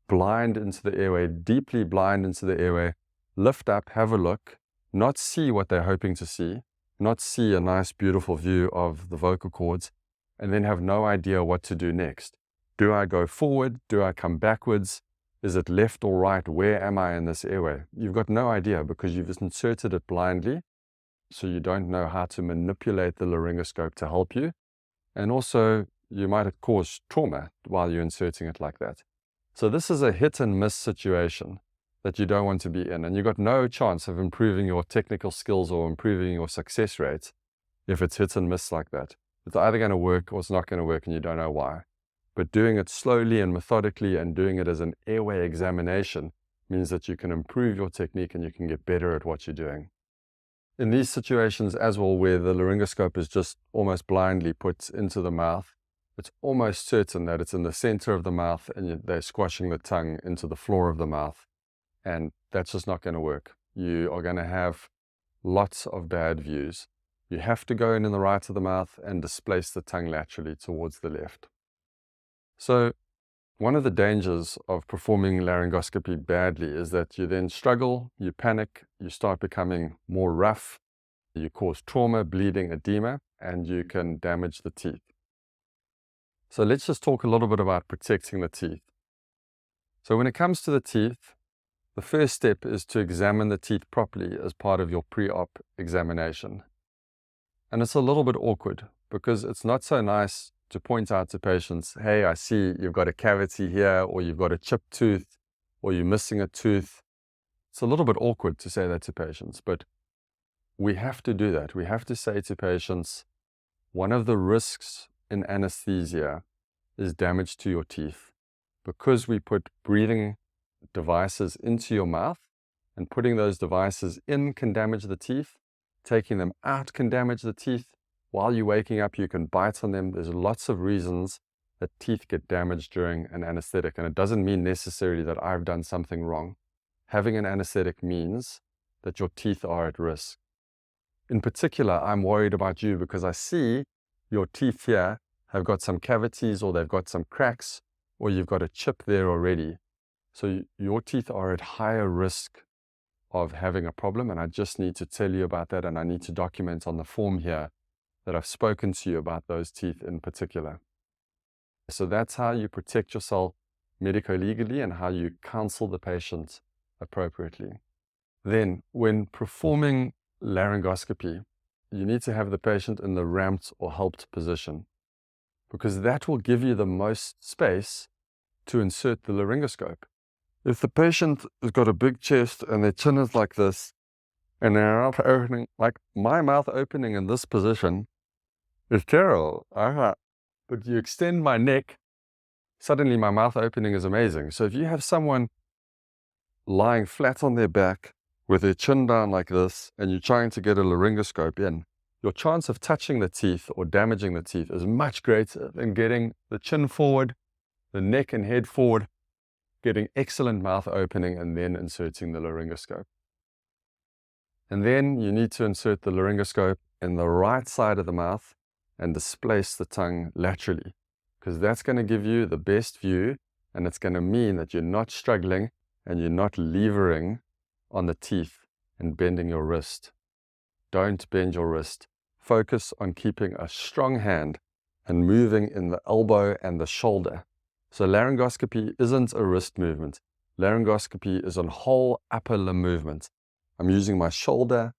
blind into the airway, deeply blind into the airway, lift up, have a look, not see what they're hoping to see, not see a nice, beautiful view of the vocal cords, and then have no idea what to do next. Do I go forward? Do I come backwards? Is it left or right? Where am I in this airway? You've got no idea because you've inserted it blindly, so you don't know how to manipulate the laryngoscope to help you. And also, you might have caused trauma while you're inserting it like that. So this is a hit and miss situation that you don't want to be in, and you've got no chance of improving your technical skills or improving your success rate if it's hit and miss like that. It's either going to work or it's not going to work and you don't know why. But doing it slowly and methodically and doing it as an airway examination means that you can improve your technique and you can get better at what you're doing. In these situations as well, where the laryngoscope is just almost blindly put into the mouth, it's almost certain that it's in the center of the mouth and they're squashing the tongue into the floor of the mouth. And that's just not going to work. You are going to have lots of bad views. You have to go in the right of the mouth and displace the tongue laterally towards the left. So one of the dangers of performing laryngoscopy badly is that you then struggle, you panic, you start becoming more rough, you cause trauma, bleeding, edema, and you can damage the teeth. So let's just talk a little bit about protecting the teeth. So when it comes to the teeth, the first step is to examine the teeth properly as part of your pre-op examination. And it's a little bit awkward because it's not so nice to point out to patients, hey, I see you've got a cavity here, or you've got a chipped tooth, or you're missing a tooth. It's a little bit awkward to say that to patients, but we have to do that. We have to say to patients, one of the risks in anesthesia is damage to your teeth. Because we put breathing devices into your mouth, and putting those devices in can damage the teeth, taking them out can damage the teeth. While you're waking up, you can bite on them. There's lots of reasons that teeth get damaged during an anesthetic, and it doesn't mean necessarily that I've done something wrong. Having an anesthetic means that your teeth are at risk. In particular, I'm worried about you because I see your teeth here have got some cavities, or they've got some cracks, or you've got a chip there already. So your teeth are at higher risk of having a problem, and I just need to tell you about that, and I need to document on the form here that I've spoken to you about those teeth in particular. So that's how you protect yourself medico-legally and how you counsel the patient appropriately. Then, when performing laryngoscopy, you need to have the patient in the ramped or helped position, because that will give you the most space to insert the laryngoscope. If the patient has got a big chest and their chin is like this, and their mouth opening, like my mouth opening in this position, is terrible. But you extend my neck, suddenly my mouth opening is amazing. So if you have someone lying flat on their back with their chin down like this, and you're trying to get a laryngoscope in, your chance of touching the teeth or damaging the teeth is much greater than getting the chin forward, the neck and head forward, getting excellent mouth opening, and then inserting the laryngoscope. And then you need to insert the laryngoscope in the right side of the mouth and displace the tongue laterally, because that's going to give you the best view, and it's going to mean that you're not struggling and you're not levering on the teeth and bending your wrist. Don't bend your wrist. Focus on keeping a strong hand and moving in the elbow and the shoulder. So laryngoscopy isn't a wrist movement. Laryngoscopy is a whole upper limb movement. I'm using my shoulder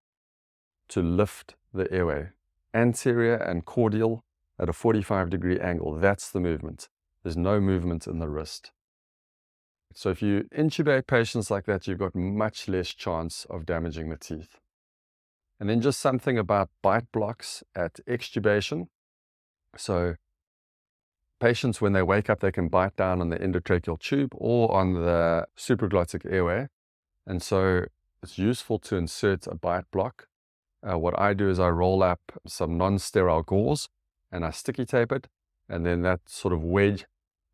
to lift the airway, anterior and cordial at a 45-degree angle. That's the movement. There's no movement in the wrist. So if you intubate patients like that, you've got much less chance of damaging the teeth. And then just something about bite blocks at extubation. So patients, when they wake up, they can bite down on the endotracheal tube or on the supraglottic airway. And so it's useful to insert a bite block. What I do is I roll up some non-sterile gauze and I sticky tape it, and then that sort of wedge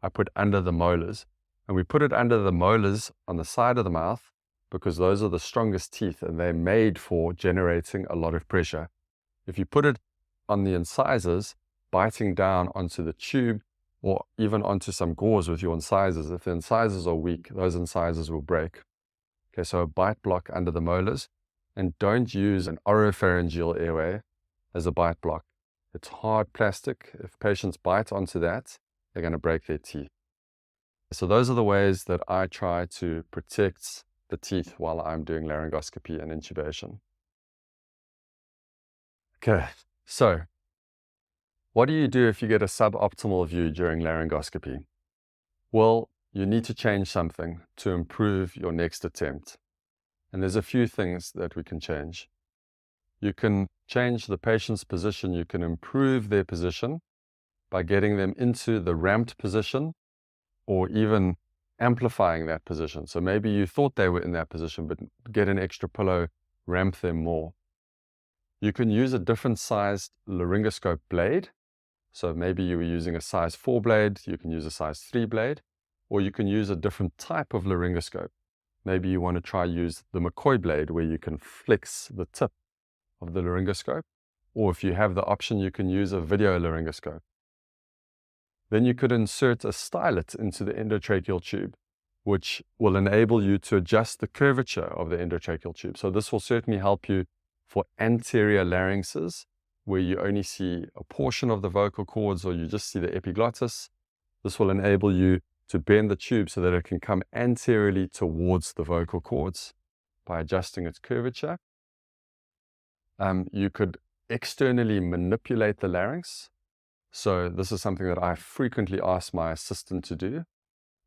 I put under the molars. And we put it under the molars on the side of the mouth because those are the strongest teeth and they're made for generating a lot of pressure. If you put it on the incisors, biting down onto the tube or even onto some gauze with your incisors, if the incisors are weak, those incisors will break. Okay, so a bite block under the molars, and don't use an oropharyngeal airway as a bite block. It's hard plastic. If patients bite onto that, they're going to break their teeth. So those are the ways that I try to protect the teeth while I'm doing laryngoscopy and intubation. Okay, so what do you do if you get a suboptimal view during laryngoscopy? Well, you need to change something to improve your next attempt. And there's a few things that we can change. You can change the patient's position. You can improve their position by getting them into the ramped position or even amplifying that position. So maybe you thought they were in that position, but get an extra pillow, ramp them more. You can use a different sized laryngoscope blade. So maybe you were using a size 4 blade, you can use a size 3 blade, or you can use a different type of laryngoscope. Maybe you want to try use the McCoy blade where you can flex the tip of the laryngoscope, or if you have the option, you can use a video laryngoscope. Then you could insert a stylet into the endotracheal tube, which will enable you to adjust the curvature of the endotracheal tube. So this will certainly help you for anterior larynxes, where you only see a portion of the vocal cords or you just see the epiglottis. This will enable you to bend the tube so that it can come anteriorly towards the vocal cords by adjusting its curvature. You could externally manipulate the larynx. So this is something that I frequently ask my assistant to do.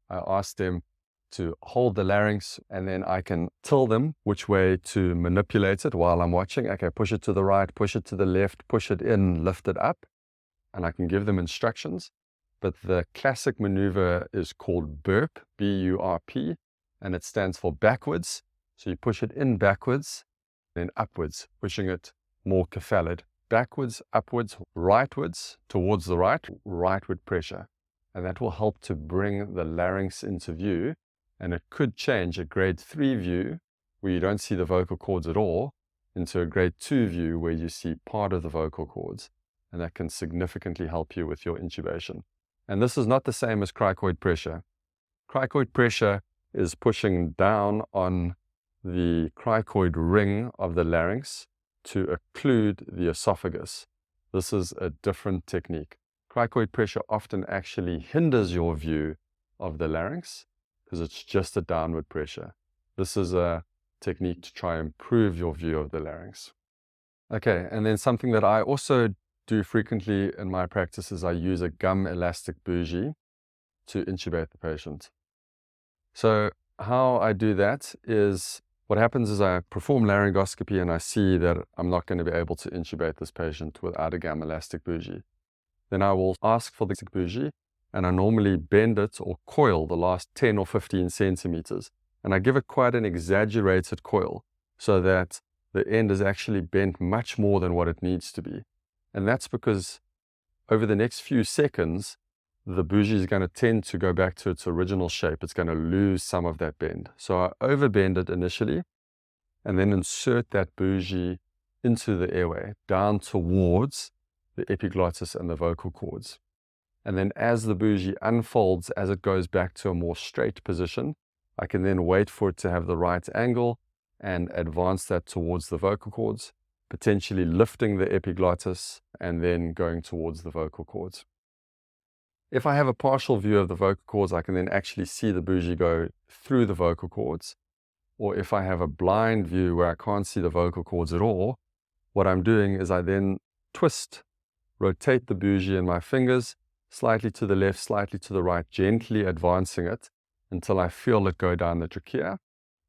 I ask them to hold the larynx, and then I can tell them which way to manipulate it while I'm watching. Okay, push it to the right, push it to the left, push it in, lift it up, and I can give them instructions. But the classic maneuver is called burp, B-U-R-P, and it stands for backwards. So you push it in backwards, then upwards, pushing it more cephalid. Backwards, upwards, rightwards, towards the right, rightward pressure. And that will help to bring the larynx into view. And it could change a grade 3 view where you don't see the vocal cords at all into a grade 2 view where you see part of the vocal cords. And that can significantly help you with your intubation. And this is not the same as cricoid pressure. Cricoid pressure is pushing down on the cricoid ring of the larynx to occlude the esophagus. This is a different technique. Cricoid pressure often actually hinders your view of the larynx because it's just a downward pressure. This is a technique to try and improve your view of the larynx. Okay, and then something that I also do frequently in my practice is I use a gum elastic bougie to intubate the patient. So how I do that is, what happens is I perform laryngoscopy and I see that I'm not going to be able to intubate this patient without a gum elastic bougie. Then I will ask for the bougie, and I normally bend it or coil the last 10 or 15 centimeters. And I give it quite an exaggerated coil so that the end is actually bent much more than what it needs to be. And that's because over the next few seconds, the bougie is going to tend to go back to its original shape. It's going to lose some of that bend. So I overbend it initially and then insert that bougie into the airway down towards the epiglottis and the vocal cords. And then as the bougie unfolds, as it goes back to a more straight position, I can then wait for it to have the right angle and advance that towards the vocal cords, potentially lifting the epiglottis and then going towards the vocal cords. If I have a partial view of the vocal cords, I can then actually see the bougie go through the vocal cords. Or if I have a blind view where I can't see the vocal cords at all, what I'm doing is I then rotate the bougie in my fingers, slightly to the left, slightly to the right, gently advancing it until I feel it go down the trachea.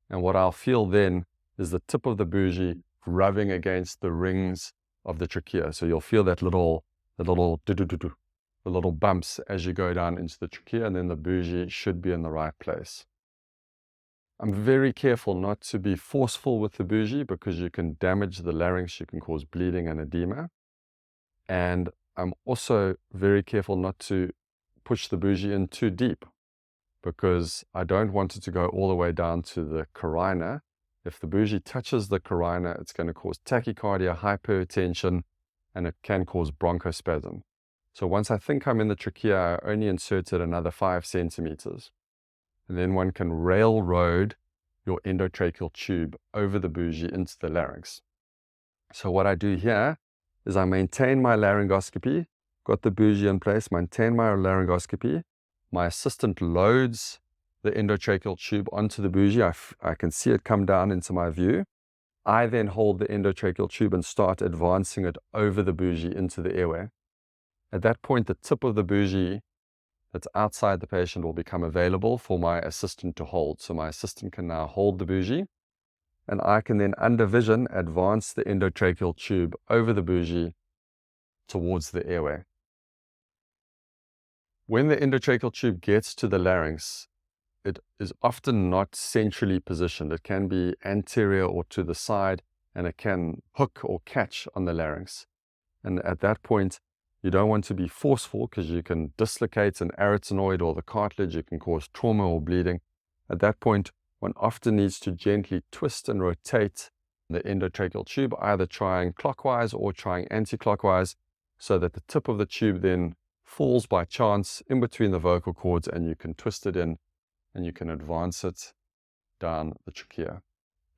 And what I'll feel then is the tip of the bougie rubbing against the rings of the trachea. So you'll feel that little bumps as you go down into the trachea, and then the bougie should be in the right place. I'm very careful not to be forceful with the bougie because you can damage the larynx, you can cause bleeding and edema. And I'm also very careful not to push the bougie in too deep because I don't want it to go all the way down to the carina. If the bougie touches the carina, it's going to cause tachycardia, hypertension, and it can cause bronchospasm. So once I think I'm in the trachea, I only inserted another 5 centimeters. And then one can railroad your endotracheal tube over the bougie into the larynx. So what I do here is I maintain my laryngoscopy, got the bougie in place, maintain my laryngoscopy. My assistant loads the endotracheal tube onto the bougie. I can see it come down into my view. I then hold the endotracheal tube and start advancing it over the bougie into the airway. At that point, the tip of the bougie that's outside the patient will become available for my assistant to hold. So my assistant can now hold the bougie, and I can then, under vision, advance the endotracheal tube over the bougie towards the airway. When the endotracheal tube gets to the larynx, it is often not centrally positioned. It can be anterior or to the side. and it can hook or catch on the larynx. And at that point, you don't want to be forceful because you can dislocate an arytenoid or the cartilage. You can cause trauma or bleeding. At that point, one often needs to gently twist and rotate the endotracheal tube, either trying clockwise or trying anti-clockwise, so that the tip of the tube then falls by chance in between the vocal cords, and you can twist it in and you can advance it down the trachea.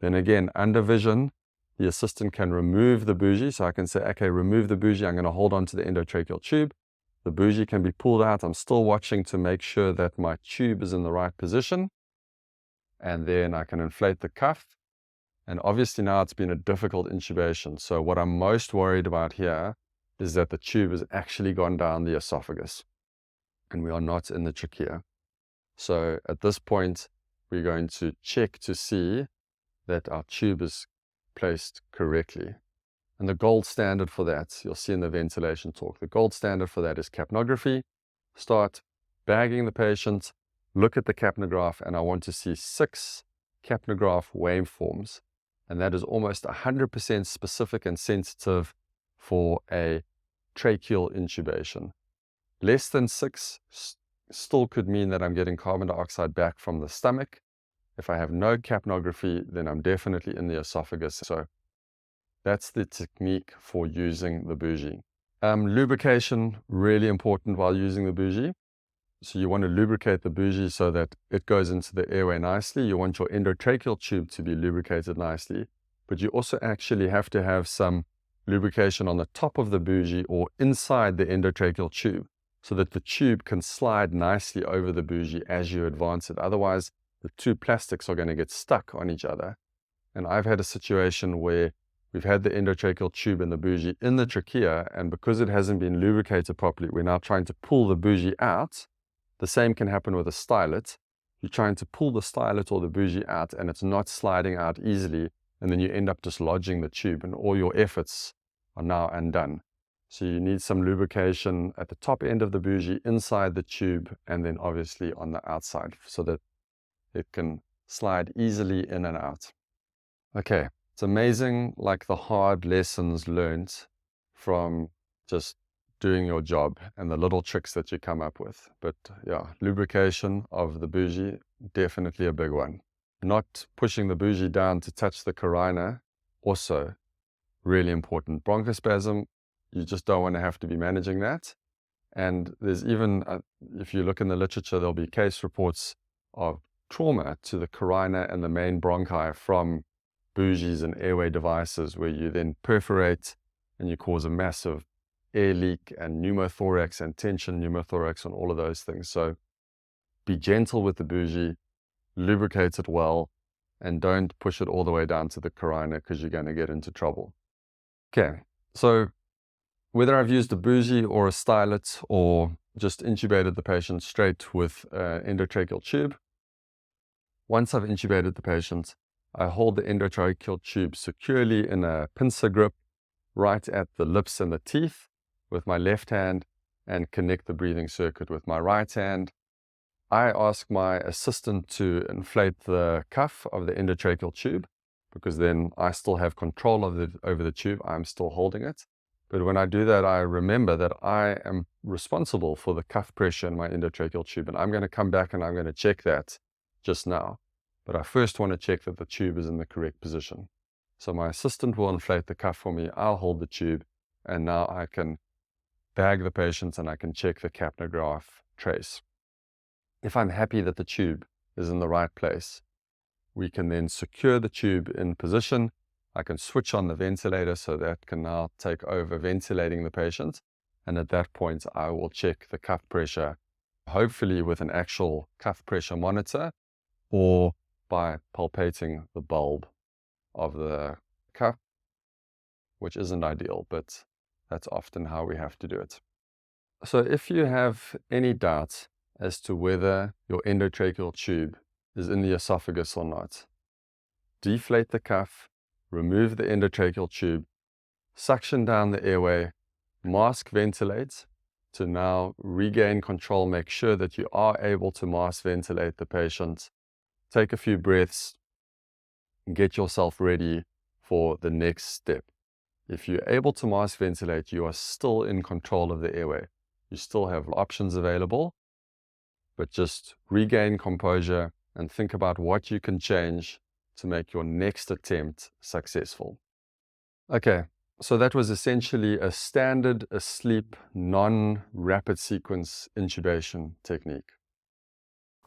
Then again, under vision, the assistant can remove the bougie. So I can say, okay, remove the bougie. I'm going to hold on to the endotracheal tube. The bougie can be pulled out. I'm still watching to make sure that my tube is in the right position. And then I can inflate the cuff. And obviously now it's been a difficult intubation. So what I'm most worried about here is that the tube has actually gone down the esophagus and we are not in the trachea. So at this point, we're going to check to see that our tube is placed correctly. And the gold standard for that, you'll see in the ventilation talk, the gold standard for that is capnography. Start bagging the patient, look at the capnograph, and I want to see 6 capnograph waveforms. And that is almost 100% specific and sensitive for a tracheal intubation. Less than 6 still could mean that I'm getting carbon dioxide back from the stomach. If I have no capnography, then I'm definitely in the esophagus. So that's the technique for using the bougie. Lubrication, really important while using the bougie. So you want to lubricate the bougie so that it goes into the airway nicely. You want your endotracheal tube to be lubricated nicely, but you also actually have to have some lubrication on the top of the bougie or inside the endotracheal tube so that the tube can slide nicely over the bougie as you advance it. Otherwise, the two plastics are going to get stuck on each other. And I've had a situation where we've had the endotracheal tube and the bougie in the trachea, and because it hasn't been lubricated properly, we're now trying to pull the bougie out. The same can happen with a stylet. You're trying to pull the stylet or the bougie out, and it's not sliding out easily, and then you end up dislodging the tube, and all your efforts are now undone. So you need some lubrication at the top end of the bougie, inside the tube, and then obviously on the outside so that it can slide easily in and out. Okay, it's amazing, like the hard lessons learned from just doing your job and the little tricks that you come up with. But yeah, lubrication of the bougie, definitely a big one. Not pushing the bougie down to touch the carina, also really important. Bronchospasm, you just don't want to have to be managing that. And there's even, if you look in the literature, there'll be case reports of trauma to the carina and the main bronchi from bougies and airway devices, where you then perforate and you cause a massive air leak and pneumothorax and tension pneumothorax and all of those things. So be gentle with the bougie, lubricate it well, and don't push it all the way down to the carina because you're going to get into trouble. Okay, so whether I've used a bougie or a stylet or just intubated the patient straight with an endotracheal tube, once I've intubated the patient, I hold the endotracheal tube securely in a pincer grip right at the lips and the teeth with my left hand and connect the breathing circuit with my right hand. I ask my assistant to inflate the cuff of the endotracheal tube because then I still have control of over the tube. I'm still holding it. But when I do that, I remember that I am responsible for the cuff pressure in my endotracheal tube. And I'm going to come back and I'm going to check that just now. But I first want to check that the tube is in the correct position. So my assistant will inflate the cuff for me. I'll hold the tube. And now I can bag the patient and I can check the capnograph trace. If I'm happy that the tube is in the right place, we can then secure the tube in position. I can switch on the ventilator so that can now take over ventilating the patient. And at that point, I will check the cuff pressure, hopefully with an actual cuff pressure monitor or by palpating the bulb of the cuff, which isn't ideal, but that's often how we have to do it. So if you have any doubt as to whether your endotracheal tube is in the esophagus or not, deflate the cuff, remove the endotracheal tube, suction down the airway, mask ventilate to now regain control, make sure that you are able to mask ventilate the patient. Take a few breaths, get yourself ready for the next step. If you're able to mask ventilate, you are still in control of the airway. You still have options available, but just regain composure and think about what you can change to make your next attempt successful. Okay, so that was essentially a standard asleep, non-rapid sequence intubation technique.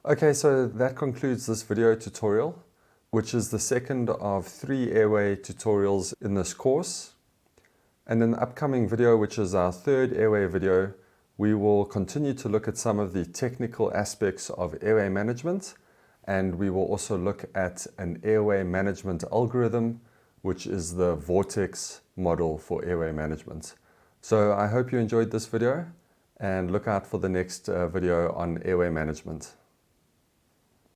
Okay, so that concludes this video tutorial, which is the second of 3 airway tutorials in this course. And in the upcoming video, which is our 3rd airway video, we will continue to look at some of the technical aspects of airway management, and we will also look at an airway management algorithm, which is the Vortex model for airway management. So I hope you enjoyed this video, and look out for the next video on airway management.